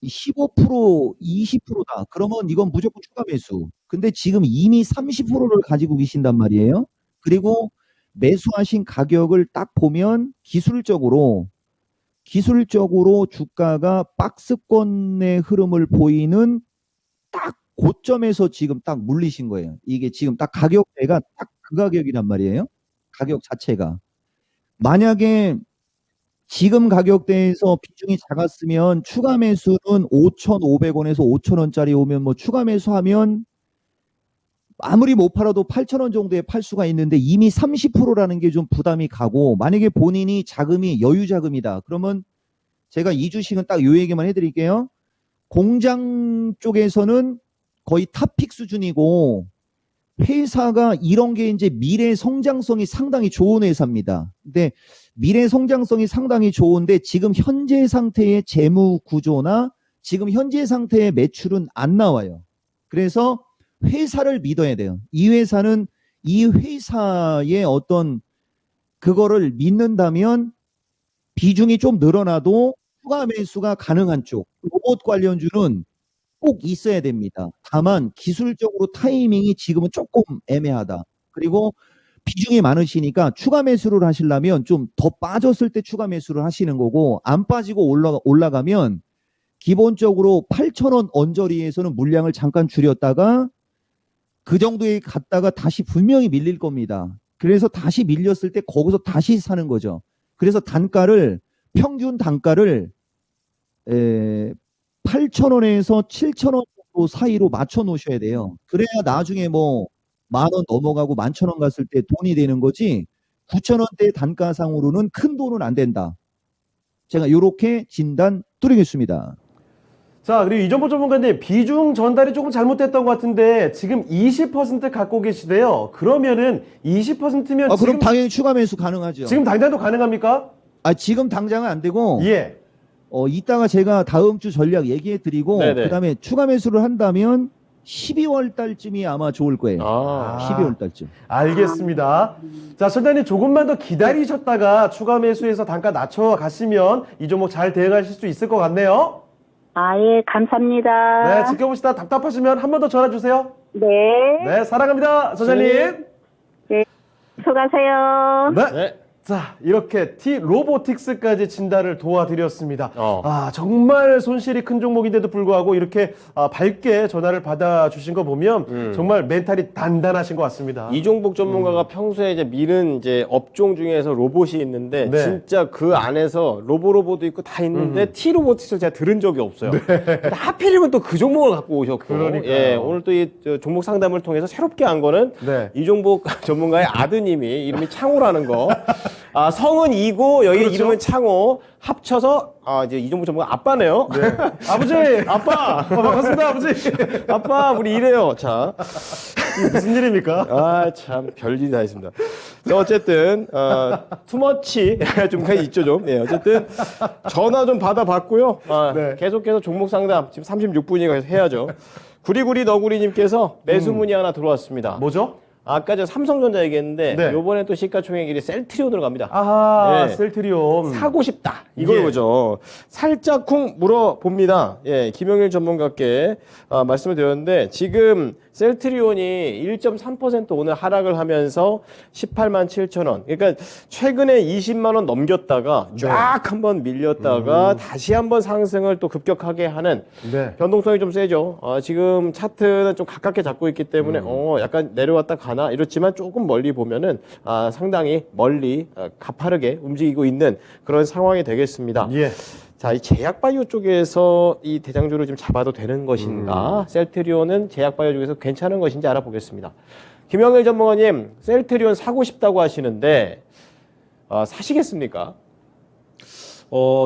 15%, 20%다. 그러면 이건 무조건 추가 매수. 근데 지금 이미 30%를 가지고 계신단 말이에요. 그리고 매수하신 가격을 딱 보면 기술적으로 주가가 박스권의 흐름을 보이는 딱 고점에서 지금 딱 물리신 거예요. 이게 지금 딱 가격대가 딱 그 가격이란 말이에요. 가격 자체가. 만약에 지금 가격대에서 비중이 작았으면 추가 매수는 5,500원에서 5,000원짜리 오면 뭐 추가 매수하면 아무리 못 팔아도 8,000원 정도에 팔 수가 있는데 이미 30%라는 게 좀 부담이 가고, 만약에 본인이 자금이 여유 자금이다. 그러면 제가 이 주식은 딱 요 얘기만 해드릴게요. 공장 쪽에서는 거의 탑픽 수준이고, 회사가 이런 게 이제 미래 성장성이 상당히 좋은 회사입니다. 근데 미래 성장성이 상당히 좋은데 지금 현재 상태의 재무 구조나 지금 현재 상태의 매출은 안 나와요. 그래서 회사를 믿어야 돼요. 이 회사는 이 회사의 어떤 그거를 믿는다면 비중이 좀 늘어나도 추가 매수가 가능한 쪽, 로봇 관련주는 꼭 있어야 됩니다. 다만 기술적으로 타이밍이 지금은 조금 애매하다. 그리고 비중이 많으시니까 추가 매수를 하시려면 좀 더 빠졌을 때 추가 매수를 하시는 거고, 안 빠지고 올라가면 기본적으로 8,000원 언저리에서는 물량을 잠깐 줄였다가 그 정도에 갔다가 다시 분명히 밀릴 겁니다. 그래서 다시 밀렸을 때 거기서 다시 사는 거죠. 그래서 평균 단가를 8,000원에서 7,000원 정도 사이로 맞춰 놓으셔야 돼요. 그래야 나중에 뭐 10,000원 넘어가고 11,000원 갔을 때 돈이 되는 거지, 9,000원대 단가상으로는 큰 돈은 안 된다. 제가 이렇게 진단 드리겠습니다. 자, 그리고 이정보 전문가님, 비중 전달이 조금 잘못됐던 것 같은데 지금 20% 갖고 계시대요. 그러면은 20%면 그럼 지금 당연히 추가 매수 가능하죠. 지금 당장도 가능합니까? 지금 당장은 안 되고, 예. 이따가 제가 다음 주 전략 얘기해 드리고, 네네. 그다음에 추가 매수를 한다면 12월 달쯤이 아마 좋을 거예요. 아. 12월 달쯤. 알겠습니다. 자, 선장님 조금만 더 기다리셨다가 추가 매수해서 단가 낮춰 가시면 이 종목 잘 대응하실 수 있을 것 같네요. 예, 감사합니다. 네, 지켜보시다 답답하시면 한 번 더 전화 주세요. 네. 네, 사랑합니다, 선장님. 수고하세요. 네. 네. 자, 이렇게 T-로보틱스까지 진단을 도와드렸습니다. 어. 정말 손실이 큰 종목인데도 불구하고 이렇게 밝게 전화를 받아주신 거 보면 정말 멘탈이 단단하신 것 같습니다. 이종복 전문가가 평소에 이제 미는 이제 업종 중에서 로봇이 있는데 네. 진짜 그 안에서 로보도 있고 다 있는데 T-로보틱스를 제가 들은 적이 없어요. 근데 하필이면 또 그 종목을 갖고 오셨고, 그러니까요. 예, 오늘 또 이 종목 상담을 통해서 새롭게 안 거는 네. 이종복 전문가의 아드님이 이름이 창호라는 거. 성은 이고 여기 그렇죠. 이름은 창호, 합쳐서 이제 이종복 전문가 아빠네요. 네. 아버지! 아빠, 반갑습니다, 아버지! 아빠 우리 이래요. 자. 이게 무슨 일입니까? 참 별일이 다 있습니다. 자, 어쨌든 투머치 좀 있죠 좀. 예, 어쨌든 전화 좀 받아봤고요. 네. 계속해서 종목 상담 지금 36분이가 해야죠. 구리구리 너구리님께서 매수 문의 하나 들어왔습니다. 뭐죠? 아까 저 삼성전자 얘기했는데 네. 요번에 또 시가총액1위 셀트리온으로 갑니다. 아하, 네. 셀트리온. 사고 싶다. 이걸 예. 보죠. 살짝 쿵 물어봅니다. 예, 김영일 전문가께 말씀을 드렸는데 지금 셀트리온이 1.3% 오늘 하락을 하면서 18만 7천 원. 그러니까 최근에 20만 원 넘겼다가 쫙 한번 밀렸다가 다시 한번 상승을 또 급격하게 하는 네. 변동성이 좀 세죠. 지금 차트는 좀 가깝게 잡고 있기 때문에 약간 내려왔다 가나 이렇지만 조금 멀리 보면은 상당히 멀리 가파르게 움직이고 있는 그런 상황이 되겠습니다. 예. 자, 이 제약바이오 쪽에서 이 대장주를 좀 잡아도 되는 것인가? 셀트리온은 제약바이오 쪽에서 괜찮은 것인지 알아보겠습니다. 김영일 전문가님, 셀트리온 사고 싶다고 하시는데 사시겠습니까?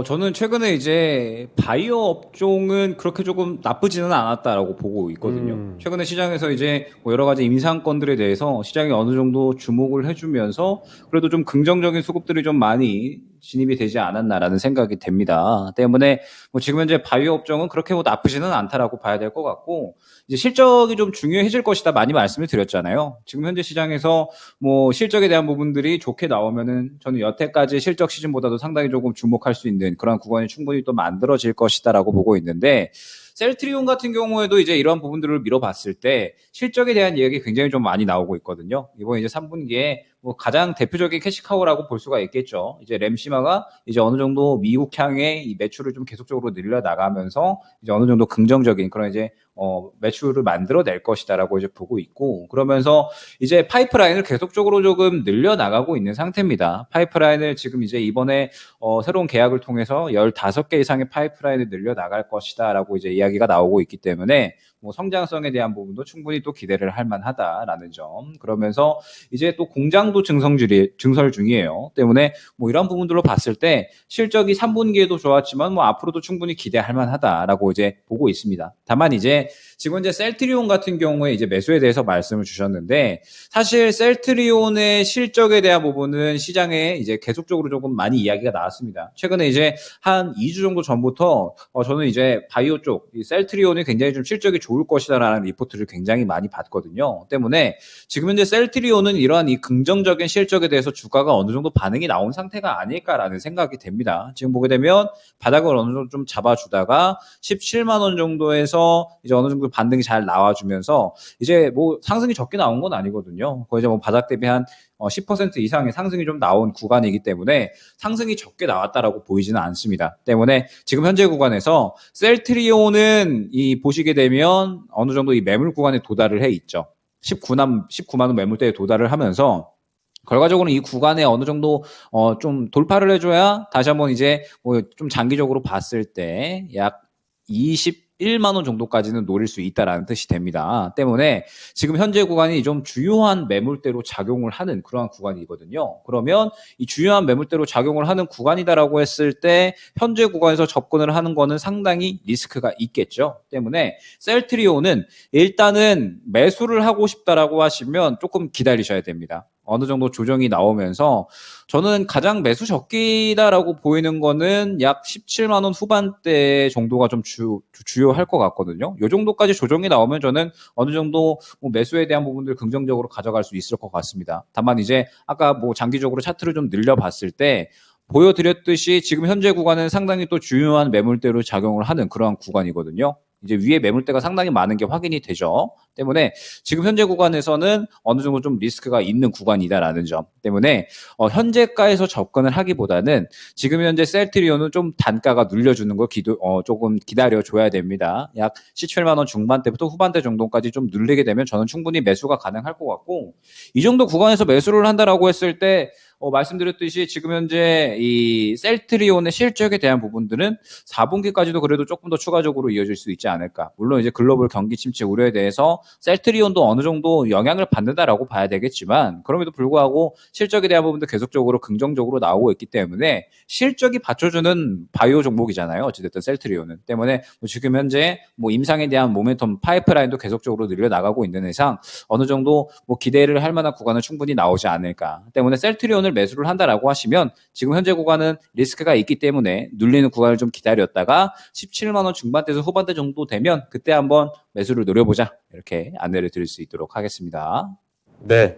저는 최근에 이제 바이오 업종은 그렇게 조금 나쁘지는 않았다라고 보고 있거든요. 최근에 시장에서 이제 뭐 여러 가지 임상건들에 대해서 시장이 어느 정도 주목을 해주면서 그래도 좀 긍정적인 수급들이 좀 많이 진입이 되지 않았나라는 생각이 됩니다. 때문에 뭐 지금 현재 바이오 업종은 그렇게 뭐 나쁘지는 않다라고 봐야 될 것 같고, 이제 실적이 좀 중요해질 것이다 많이 말씀을 드렸잖아요. 지금 현재 시장에서 뭐 실적에 대한 부분들이 좋게 나오면은 저는 여태까지 실적 시즌보다도 상당히 조금 주목할 수 있는 그런 구간이 충분히 또 만들어질 것이다라고 보고 있는데, 셀트리온 같은 경우에도 이제 이러한 부분들을 미뤄봤을 때 실적에 대한 이야기 굉장히 좀 많이 나오고 있거든요. 이번 이제 3분기에 뭐 가장 대표적인 캐시카우라고 볼 수가 있겠죠. 이제 램시마가 이제 어느 정도 미국향의 이 매출을 좀 계속적으로 늘려 나가면서 이제 어느 정도 긍정적인 그런 이제 매출을 만들어낼 것이다라고 이제 보고 있고, 그러면서 이제 파이프라인을 계속적으로 조금 늘려 나가고 있는 상태입니다. 파이프라인을 지금 이제 이번에 새로운 계약을 통해서 15개 이상의 파이프라인을 늘려 나갈 것이다라고 이제 이야기가 나오고 있기 때문에 뭐 성장성에 대한 부분도 충분히 또 기대를 할 만하다라는 점. 그러면서 이제 또 공장도 증설 중이에요. 때문에 뭐 이런 부분들로 봤을 때 실적이 3분기에도 좋았지만 뭐 앞으로도 충분히 기대할 만하다라고 이제 보고 있습니다. 다만 이제 지금 이제 셀트리온 같은 경우에 이제 매수에 대해서 말씀을 주셨는데, 사실 셀트리온의 실적에 대한 부분은 시장에 이제 계속적으로 조금 많이 이야기가 나왔습니다. 최근에 이제 한 2주 정도 전부터 저는 이제 바이오 쪽 이 셀트리온이 굉장히 좀 실적이 좋을 것이다라는 리포트를 굉장히 많이 봤거든요. 때문에 지금 현재 셀트리온은 이러한 이 긍정적인 실적에 대해서 주가가 어느 정도 반응이 나온 상태가 아닐까라는 생각이 됩니다. 지금 보게 되면 바닥을 어느 정도 좀 잡아주다가 17만 원 정도에서 이제 어느 정도 반등이 잘 나와주면서 이제 뭐 상승이 적게 나온 건 아니거든요. 거의 이제 뭐 바닥 대비 한 10% 이상의 상승이 좀 나온 구간이기 때문에 상승이 적게 나왔다라고 보이지는 않습니다. 때문에 지금 현재 구간에서 셀트리온은 이 보시게 되면 어느 정도 이 매물 구간에 도달을 해 있죠. 19만 원 매물대에 도달을 하면서 결과적으로 이 구간에 어느 정도 좀 돌파를 해줘야 다시 한번 이제 뭐 좀 장기적으로 봤을 때 약 21만 원 정도까지는 노릴 수 있다라는 뜻이 됩니다. 때문에 지금 현재 구간이 좀 주요한 매물대로 작용을 하는 그러한 구간이거든요. 그러면 이 주요한 매물대로 작용을 하는 구간이다라고 했을 때 현재 구간에서 접근을 하는 거는 상당히 리스크가 있겠죠. 때문에 셀트리온은 일단은 매수를 하고 싶다라고 하시면 조금 기다리셔야 됩니다. 어느 정도 조정이 나오면서 저는 가장 매수 적기다라고 보이는 거는 약 17만 원 후반대 정도가 좀 주요할 것 같거든요. 이 정도까지 조정이 나오면 저는 어느 정도 뭐 매수에 대한 부분들 긍정적으로 가져갈 수 있을 것 같습니다. 다만 이제 아까 뭐 장기적으로 차트를 좀 늘려봤을 때 보여드렸듯이 지금 현재 구간은 상당히 또 주요한 매물대로 작용을 하는 그러한 구간이거든요. 이제 위에 매물대가 상당히 많은 게 확인이 되죠. 때문에 지금 현재 구간에서는 어느 정도 좀 리스크가 있는 구간이다라는 점 때문에 현재가에서 접근을 하기보다는 지금 현재 셀트리온은 좀 단가가 눌려주는 거 조금 기다려줘야 됩니다. 약 17만 원 중반대부터 후반대 정도까지 좀 눌리게 되면 저는 충분히 매수가 가능할 것 같고, 이 정도 구간에서 매수를 한다라고 했을 때 말씀드렸듯이 지금 현재 이 셀트리온의 실적에 대한 부분들은 4분기까지도 그래도 조금 더 추가적으로 이어질 수 있지 않을까. 물론 이제 글로벌 경기 침체 우려에 대해서 셀트리온도 어느 정도 영향을 받는다라고 봐야 되겠지만, 그럼에도 불구하고 실적에 대한 부분도 계속적으로 긍정적으로 나오고 있기 때문에 실적이 받쳐주는 바이오 종목이잖아요. 어찌됐든 셀트리온은. 때문에 뭐 지금 현재 뭐 임상에 대한 모멘텀 파이프라인도 계속적으로 늘려나가고 있는 이상 어느 정도 뭐 기대를 할 만한 구간은 충분히 나오지 않을까. 때문에 셀트리온을 매수를 한다라고 하시면 지금 현재 구간은 리스크가 있기 때문에 눌리는 구간을 좀 기다렸다가 17만 원 중반대에서 후반대 정도 되면 그때 한번 매수를 노려보자, 이렇게 안내를 드릴 수 있도록 하겠습니다. 네.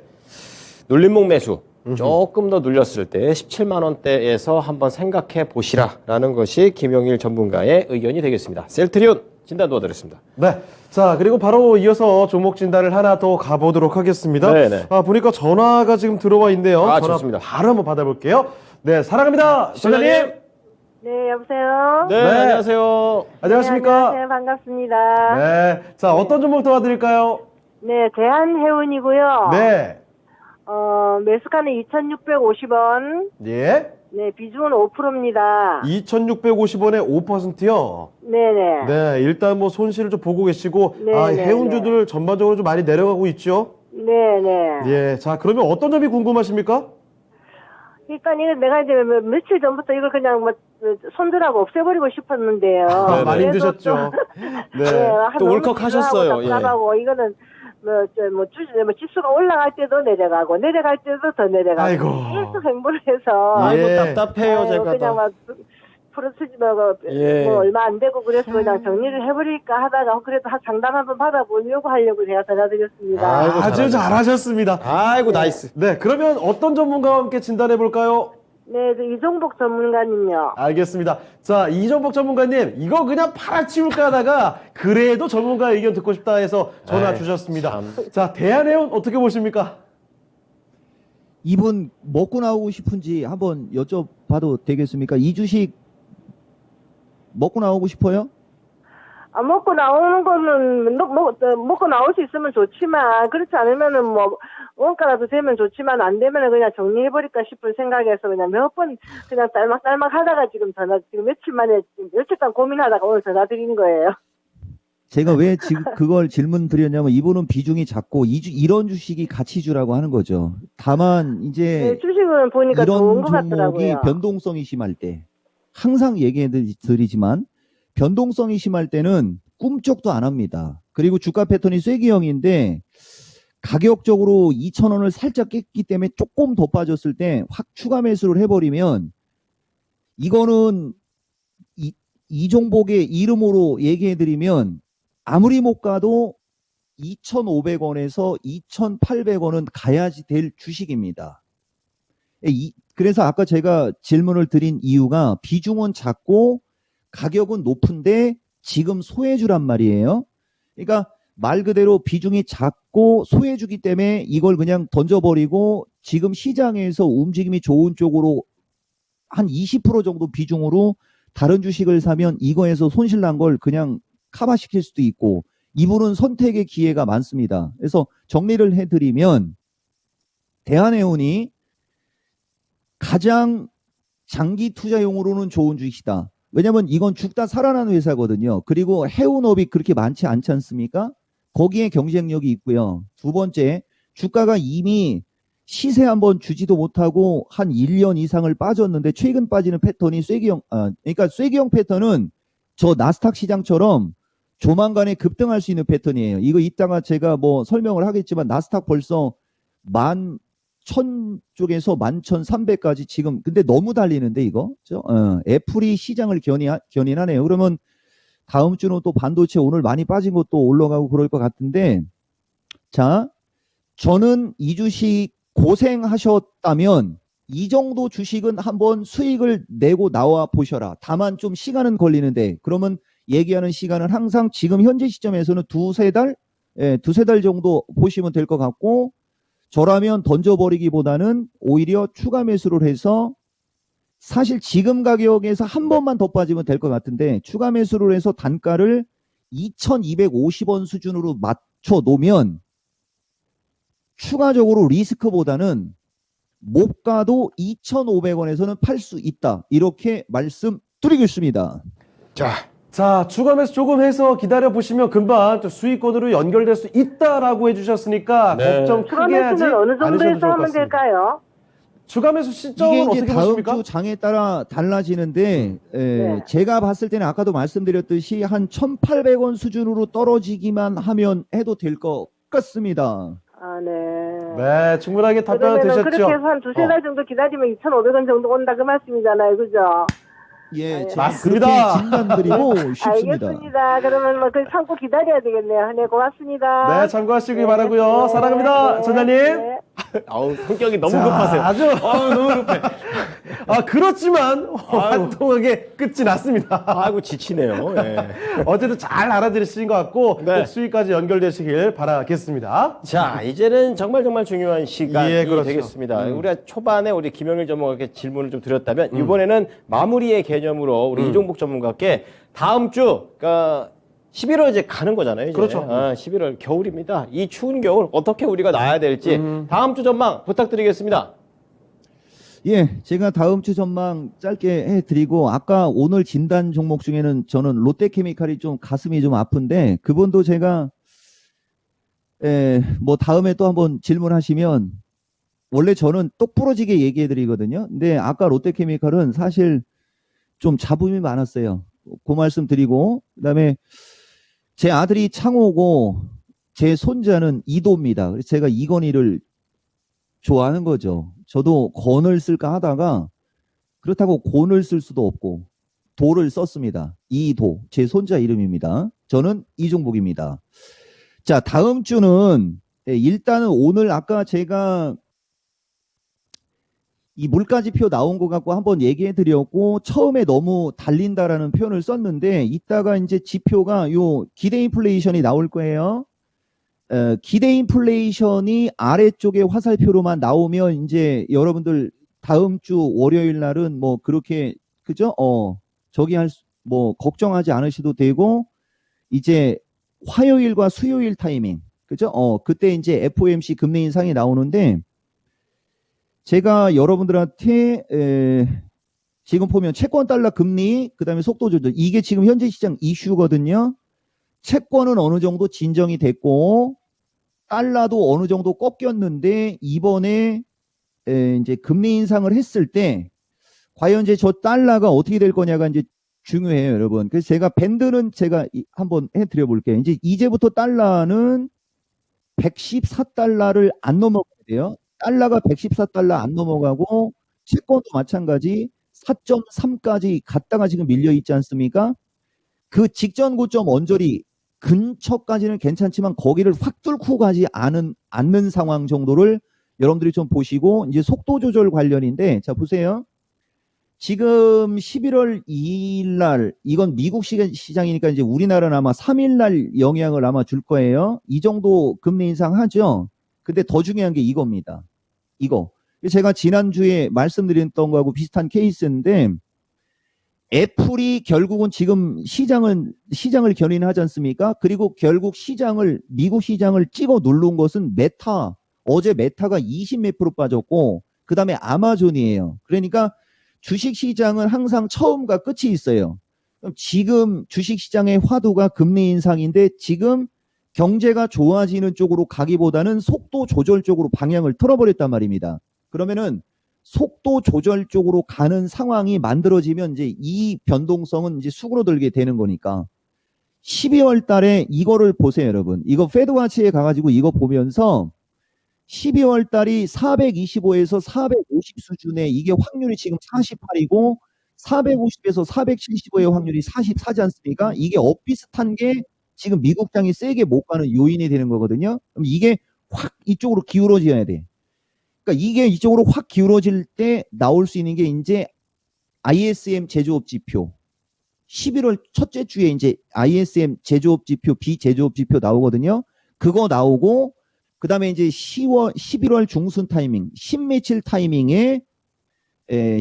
눌림목 매수. 조금 더 눌렸을 때 17만 원대에서 한번 생각해 보시라라는 것이 김용일 전문가의 의견이 되겠습니다. 셀트리온 진단 도와드렸습니다. 네. 자, 그리고 바로 이어서 종목 진단을 하나 더 가보도록 하겠습니다. 네네. 보니까 전화가 지금 들어와 있네요. 전화 좋습니다. 바로 한번 받아볼게요. 네, 사랑합니다. 시청자님. 네, 여보세요? 네, 네. 안녕하세요. 안녕하십니까? 네, 안녕하세요. 반갑습니다. 네. 자, 어떤 종목 도와드릴까요? 네, 대한해운이고요. 네. 매수가는 2,650원. 예. 네, 비중은 5%입니다. 2,650원에 5%요. 네네. 네, 일단 뭐 손실을 좀 보고 계시고, 네, 네, 해운주들 전반적으로 좀 많이 내려가고 있죠. 네네. 예. 자, 그러면 어떤 점이 궁금하십니까? 그러니까 이거 내가 이제 며칠 전부터 이걸 그냥 뭐 손들하고 없애버리고 싶었는데요. 많이 그래도 힘드셨죠. 또, 네. 또 울컥하셨어요. 예. 하고 이거는 지수가 올라갈 때도 내려가고 내려갈 때도 더 내려가고 아이고. 계속 행보를 해서 아이고 예. 답답해요 아유, 제가. 그냥 또. 막 프로세스 예. 뭐 얼마 안 되고 그래서 그냥 정리를 해버릴까 하다가 그래도 상담 한번 받아보려고 하려고 제가 전화드렸습니다. 아이고, 아주 잘하셨습니다. 아이고 나이스. 네, 그러면 어떤 전문가와 함께 진단해 볼까요? 네, 이종복 전문가님요. 알겠습니다. 자, 이정복 전문가님, 이거 그냥 팔아치울까 하다가 그래도 전문가 의견 듣고 싶다 해서 전화 에이, 주셨습니다. 참. 자, 대한해운 어떻게 보십니까? 이분 먹고 나오고 싶은지 한번 여쭤봐도 되겠습니까? 이 주식 먹고 나오고 싶어요? 먹고 나오는 거는 먹고 나올 수 있으면 좋지만 그렇지 않으면은 뭐 원가라도 되면 좋지만 안 되면은 그냥 정리해버릴까 싶을 생각에서 그냥 몇 번 그냥 딸막딸막 하다가 지금 며칠 만에 며칠간 고민하다가 오늘 전화 드린 거예요. 제가 왜 지금 그걸 질문 드렸냐면 이분은 비중이 작고 이런 주식이 가치주라고 하는 거죠. 다만 이제 네, 주식은 보니까 좋은 이런 것 종목이 같더라고요. 변동성이 심할 때 항상 얘기해 드리지만 변동성이 심할 때는 꿈쩍도 안 합니다. 그리고 주가 패턴이 쐐기형인데 가격적으로 2,000원을 살짝 깼기 때문에 조금 더 빠졌을 때 확 추가 매수를 해버리면 이거는 이 종목의 이름으로 얘기해 드리면 아무리 못 가도 2,500원에서 2,800원은 가야지 될 주식입니다. 그래서 아까 제가 질문을 드린 이유가 비중은 작고 가격은 높은데 지금 소외주란 말이에요. 그러니까 말 그대로 비중이 작고 소외주기 때문에 이걸 그냥 던져버리고 지금 시장에서 움직임이 좋은 쪽으로 한 20% 정도 비중으로 다른 주식을 사면 이거에서 손실 난 걸 그냥 커버시킬 수도 있고 이분은 선택의 기회가 많습니다. 그래서 정리를 해드리면 대한해운이 가장 장기 투자용으로는 좋은 주식이다. 왜냐하면 이건 죽다 살아난 회사거든요. 그리고 해운업이 그렇게 많지 않지 않습니까? 거기에 경쟁력이 있고요. 두 번째, 주가가 이미 시세 한번 주지도 못하고 한 1년 이상을 빠졌는데 최근 빠지는 패턴이 그러니까 쐐기형 패턴은 저 나스닥 시장처럼 조만간에 급등할 수 있는 패턴이에요. 이거 이따가 제가 뭐 설명을 하겠지만 나스닥 벌써 11,000 쪽에서 11,300까지 지금 근데 너무 달리는데 이거 애플이 시장을 견인하네요. 그러면 다음 주는 또 반도체 오늘 많이 빠진 것도 올라가고 그럴 것 같은데 자 저는 이 주식 고생하셨다면 이 정도 주식은 한번 수익을 내고 나와 보셔라. 다만 좀 시간은 걸리는데 그러면 얘기하는 시간은 항상 지금 현재 시점에서는 두세 달 정도 보시면 될 것 같고 저라면 던져버리기보다는 오히려 추가 매수를 해서 사실 지금 가격에서 한 번만 더 빠지면 될 것 같은데 추가 매수를 해서 단가를 2,250원 수준으로 맞춰 놓으면 추가적으로 리스크보다는 못 가도 2,500원에서는 팔 수 있다. 이렇게 말씀드리겠습니다. 자, 추가 매수 조금 해서 기다려 보시면 금방 또 수익권으로 연결될 수 있다라고 해주셨으니까 네. 걱정 추가 크게 하지 매수는 어느 않으셔도 정도에서 좋을 것 하면 같습니다. 될까요? 추가 매수 시점은 이게 이제 어떻게 다음 보십니까? 주 장에 따라 달라지는데 네. 제가 봤을 때는 아까도 말씀드렸듯이 한 1,800원 수준으로 떨어지기만 하면 해도 될 것 같습니다. 아, 네. 네, 충분하게 답변 그러면은 되셨죠? 그렇게 해서 한 두세 달 정도 기다리면 2,500원 정도 온다 그 말씀이잖아요. 그죠? 예, 제가 맞습니다. 그렇게 진단드리고 싶습니다. 알겠습니다. 그러면 뭐 그 참고 기다려야 되겠네요. 네, 고맙습니다. 네, 참고하시기 바라고요. 사랑합니다, 전자님. 네. 아우 성격이 너무 자, 급하세요. 아주 너무 급해. 그렇지만 활동하게 끝이 났습니다. 아이고 지치네요. 예. 어쨌든 잘 알아들으신 것 같고 네. 꼭 수익까지 연결되시길 바라겠습니다. 자, 이제는 정말 중요한 시간이 예, 그렇죠. 되겠습니다. 우리가 초반에 우리 김영일 전문가께 질문을 좀 드렸다면 이번에는 마무리의 개념으로 우리 이종복 전문가께 다음 주 그러니까 11월 이제 가는 거잖아요. 이제. 그렇죠. 11월 겨울입니다. 이 추운 겨울 어떻게 우리가 나야 될지 다음 주 전망 부탁드리겠습니다. 예, 제가 다음 주 전망 짧게 해드리고 아까 오늘 진단 종목 중에는 저는 롯데케미칼이 좀 가슴이 좀 아픈데 그분도 제가 뭐 다음에 또 한번 질문하시면 원래 저는 똑부러지게 얘기해드리거든요. 근데 아까 롯데케미칼은 사실 좀 잡음이 많았어요. 그 말씀 드리고 그다음에 제 아들이 창호고 제 손자는 이도입니다. 그래서 제가 이건희를 좋아하는 거죠. 저도 권을 쓸까 하다가 그렇다고 곤을 쓸 수도 없고 도를 썼습니다. 이도 제 손자 이름입니다. 저는 이종복입니다. 자, 다음 주는 일단은 오늘 아까 제가 이 물가지표 나온 거 갖고 한번 얘기해 드렸고 처음에 너무 달린다라는 표현을 썼는데 이따가 이제 지표가 요 기대 인플레이션이 나올 거예요. 기대 인플레이션이 아래쪽에 화살표로만 나오면 이제 여러분들 다음 주 월요일 날은 뭐 그렇게 그죠? 저기 뭐 걱정하지 않으셔도 되고 이제 화요일과 수요일 타이밍 그죠? 그때 이제 FOMC 금리 인상이 나오는데 제가 여러분들한테 지금 보면 채권 달러 금리 그다음에 속도 조절 이게 지금 현재 시장 이슈거든요. 채권은 어느 정도 진정이 됐고 달러도 어느 정도 꺾였는데 이번에 이제 금리 인상을 했을 때 과연 이제 저 달러가 어떻게 될 거냐가 이제 중요해요, 여러분. 그래서 제가 밴드는 제가 한번 해드려 볼게요. 이제부터 달러는 114달러를 안 넘어가야 돼요. 달러가 114달러 안 넘어가고 채권도 마찬가지 4.3까지 갔다가 지금 밀려 있지 않습니까? 그 직전 고점 언저리 근처까지는 괜찮지만 거기를 확 뚫고 가지 않는 상황 정도를 여러분들이 좀 보시고 이제 속도 조절 관련인데 자 보세요. 지금 11월 2일 날 이건 미국 시장이니까 이제 우리나라는 아마 3일 날 영향을 아마 줄 거예요. 이 정도 금리 인상하죠. 근데 더 중요한 게 이겁니다. 이거. 제가 지난주에 말씀드렸던 거하고 비슷한 케이스인데 애플이 결국은 지금 시장을 견인하지 않습니까? 그리고 결국 미국 시장을 찍어 누른 것은 메타. 어제 메타가 20 몇 프로 빠졌고 그다음에 아마존이에요. 그러니까 주식시장은 항상 처음과 끝이 있어요. 그럼 지금 주식시장의 화두가 금리 인상인데 지금 경제가 좋아지는 쪽으로 가기보다는 속도 조절 쪽으로 방향을 틀어버렸단 말입니다. 그러면은 속도 조절 쪽으로 가는 상황이 만들어지면 이제 이 변동성은 이제 수그러들게 되는 거니까 12월 달에 이거를 보세요, 여러분. 이거 페드와치에 가가지고 이거 보면서 12월 달이 425에서 450 수준에 이게 확률이 지금 48이고 450에서 475의 확률이 44지 않습니까? 이게 엇비슷한 게 지금 미국장이 세게 못 가는 요인이 되는 거거든요. 그럼 이게 확 이쪽으로 기울어져야 돼. 그러니까 이게 이쪽으로 확 기울어질 때 나올 수 있는 게 이제 ISM 제조업 지표. 11월 첫째 주에 이제 ISM 제조업 지표, 비제조업 지표 나오거든요. 그거 나오고 그다음에 이제 11월 중순 타이밍, 10 며칠 타이밍에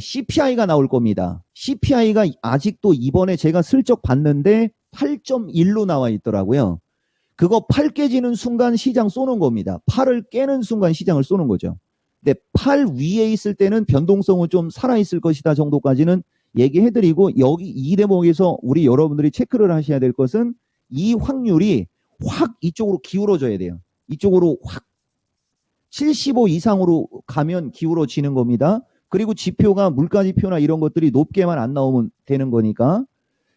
CPI가 나올 겁니다. CPI가 아직도 이번에 제가 슬쩍 봤는데 8.1로 나와 있더라고요. 그거 8 깨지는 순간 시장 쏘는 겁니다. 8을 깨는 순간 시장을 쏘는 거죠. 근데 8 위에 있을 때는 변동성은 좀 살아있을 것이다 정도까지는 얘기해드리고 여기 이 대목에서 우리 여러분들이 체크를 하셔야 될 것은 이 확률이 확 이쪽으로 기울어져야 돼요. 이쪽으로 확 75 이상으로 가면 기울어지는 겁니다. 그리고 지표가 물가지표나 이런 것들이 높게만 안 나오면 되는 거니까.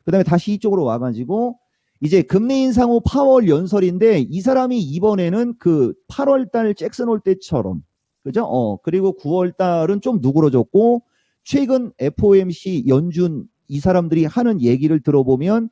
그 다음에 다시 이쪽으로 와가지고 이제 금리 인상 후 파월 연설인데 이 사람이 이번에는 그 8월달 잭슨 홀 때처럼 그죠? 그리고 9월달은 좀 누그러졌고 최근 FOMC 연준 이 사람들이 하는 얘기를 들어보면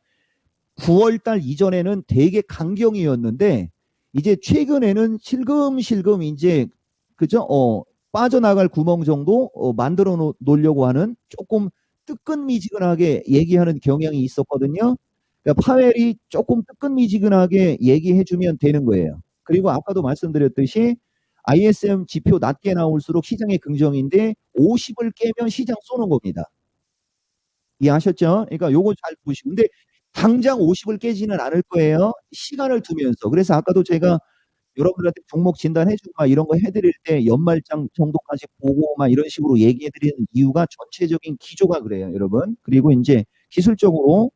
9월달 이전에는 되게 강경이었는데 이제 최근에는 실금실금 이제 그죠? 빠져나갈 구멍 정도 만들어 놓으려고 하는 조금 뜨끈미지근하게 얘기하는 경향이 있었거든요. 그러니까 파웰이 조금 뜨끈미지근하게 얘기해주면 되는 거예요. 그리고 아까도 말씀드렸듯이 ISM 지표 낮게 나올수록 시장의 긍정인데 50을 깨면 시장 쏘는 겁니다. 이해하셨죠? 그러니까 요거 잘 보시고 근데 당장 50을 깨지는 않을 거예요. 시간을 두면서. 그래서 아까도 제가 여러분들한테 종목 진단해주고 막 이런 거 해드릴 때 연말장 정도까지 보고 막 이런 식으로 얘기해드리는 이유가 전체적인 기조가 그래요, 여러분. 그리고 이제 기술적으로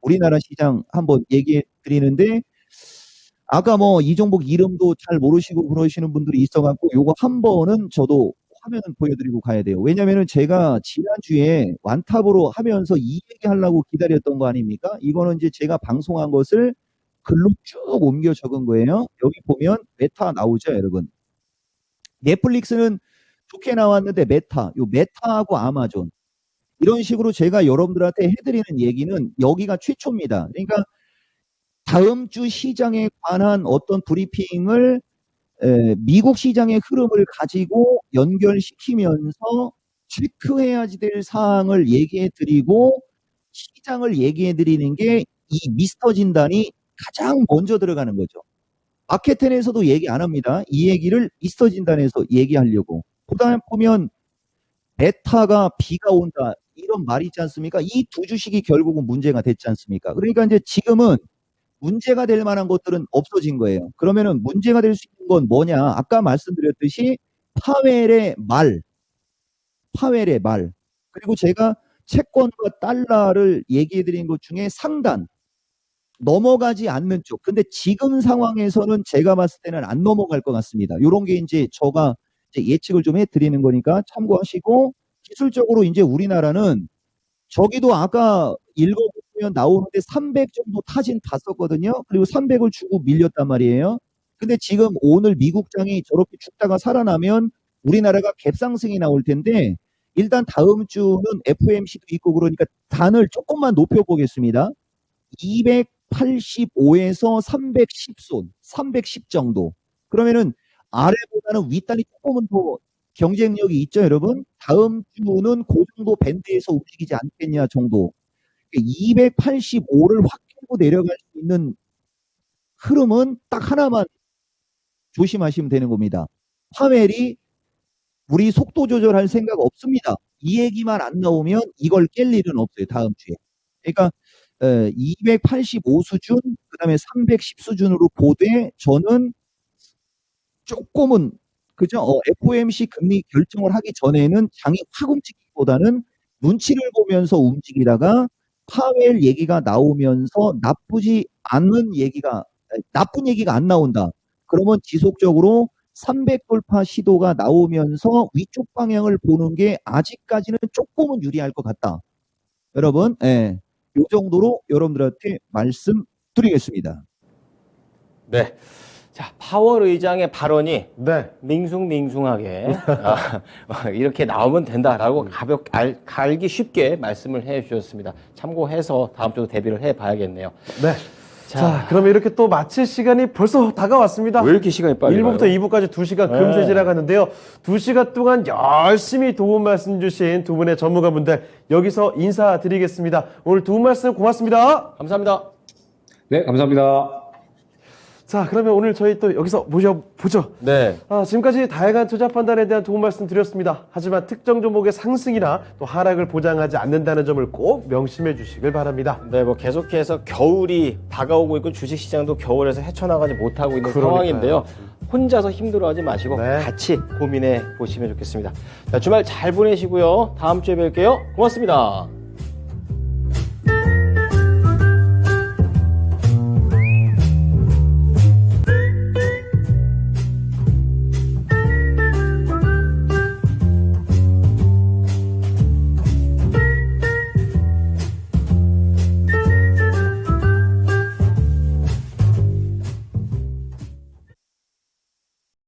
우리나라 시장 한번 얘기해드리는데 아까 뭐 이종복 이름도 잘 모르시고 그러시는 분들이 있어갖고 요거 한 번은 저도 화면을 보여드리고 가야 돼요. 왜냐면은 제가 지난주에 완탑으로 하면서 이 얘기 하려고 기다렸던 거 아닙니까? 이거는 이제 제가 방송한 것을 글로 쭉 옮겨 적은 거예요. 여기 보면 메타 나오죠, 여러분. 넷플릭스는 좋게 나왔는데 요 메타하고 아마존. 이런 식으로 제가 여러분들한테 해드리는 얘기는 여기가 최초입니다. 그러니까 다음 주 시장에 관한 어떤 브리핑을 미국 시장의 흐름을 가지고 연결시키면서 체크해야 될 사항을 얘기해 드리고 시장을 얘기해 드리는 게 이 미스터 진단이 가장 먼저 들어가는 거죠. 마켓텐에서도 얘기 안 합니다. 이 얘기를 미스터 진단에서 얘기하려고. 그다음에 보면 메타가 비가 온다 이런 말이 있지 않습니까? 이 두 주식이 결국은 문제가 됐지 않습니까? 그러니까 이제 지금은 문제가 될 만한 것들은 없어진 거예요. 그러면은 문제가 될 수 있는 건 뭐냐? 아까 말씀드렸듯이 파웰의 말. 그리고 제가 채권과 달러를 얘기해 드린 것 중에 상단. 넘어가지 않는 쪽. 근데 지금 상황에서는 제가 봤을 때는 안 넘어갈 것 같습니다. 요런 게 이제 제가 예측을 좀 해드리는 거니까 참고하시고, 기술적으로 이제 우리나라는 저기도 아까 읽어보면 나오는데 300 정도 타진 봤었거든요. 그리고 300을 주고 밀렸단 말이에요. 근데 지금 오늘 미국장이 저렇게 죽다가 살아나면 우리나라가 갭상승이 나올 텐데, 일단 다음 주는 FOMC도 있고 그러니까 단을 조금만 높여보겠습니다. 285에서 310손, 310 정도. 그러면은 아래보다는 윗단이 조금은 더 경쟁력이 있죠, 여러분? 다음 주는 그 정도 밴드에서 움직이지 않겠냐 정도. 285를 확 깨고 내려갈 수 있는 흐름은 딱 하나만 조심하시면 되는 겁니다. 파웰이 우리 속도 조절할 생각 없습니다. 이 얘기만 안 나오면 이걸 깰 일은 없어요, 다음 주에. 그러니까 285 수준, 그 다음에 310 수준으로 보되 저는 조금은 그죠? FOMC 금리 결정을 하기 전에는 장이 확 움직이기보다는 눈치를 보면서 움직이다가 파웰 얘기가 나오면서 나쁜 얘기가 안 나온다. 그러면 지속적으로 300 돌파 시도가 나오면서 위쪽 방향을 보는 게 아직까지는 조금은 유리할 것 같다. 여러분, 예. 이 정도로 여러분들한테 말씀드리겠습니다. 네. 자, 파월 의장의 발언이 네. 밍숭밍숭하게 이렇게 나오면 된다라고 가볍게 알기 쉽게 말씀을 해 주셨습니다. 참고해서 다음 주도 대비를 해 봐야겠네요. 네. 자, 그러면 이렇게 또 마칠 시간이 벌써 다가왔습니다. 왜 이렇게 시간이 빨리 1부부터 가요? 2부까지 2시간 금세 지나가는데요. 2시간 동안 열심히 도움 말씀 주신 두 분의 전문가분들 여기서 인사드리겠습니다. 오늘 도움 말씀 고맙습니다. 감사합니다. 네, 감사합니다. 자, 그러면 오늘 저희 또 여기서 모셔보죠. 네. 지금까지 다양한 투자 판단에 대한 도움 말씀 드렸습니다. 하지만 특정 종목의 상승이나 또 하락을 보장하지 않는다는 점을 꼭 명심해 주시길 바랍니다. 네, 뭐 계속해서 겨울이 다가오고 있고 주식시장도 겨울에서 헤쳐나가지 못하고 있는 상황인데요. 혼자서 힘들어하지 마시고 네. 같이 고민해 보시면 좋겠습니다. 자, 주말 잘 보내시고요. 다음 주에 뵐게요. 고맙습니다.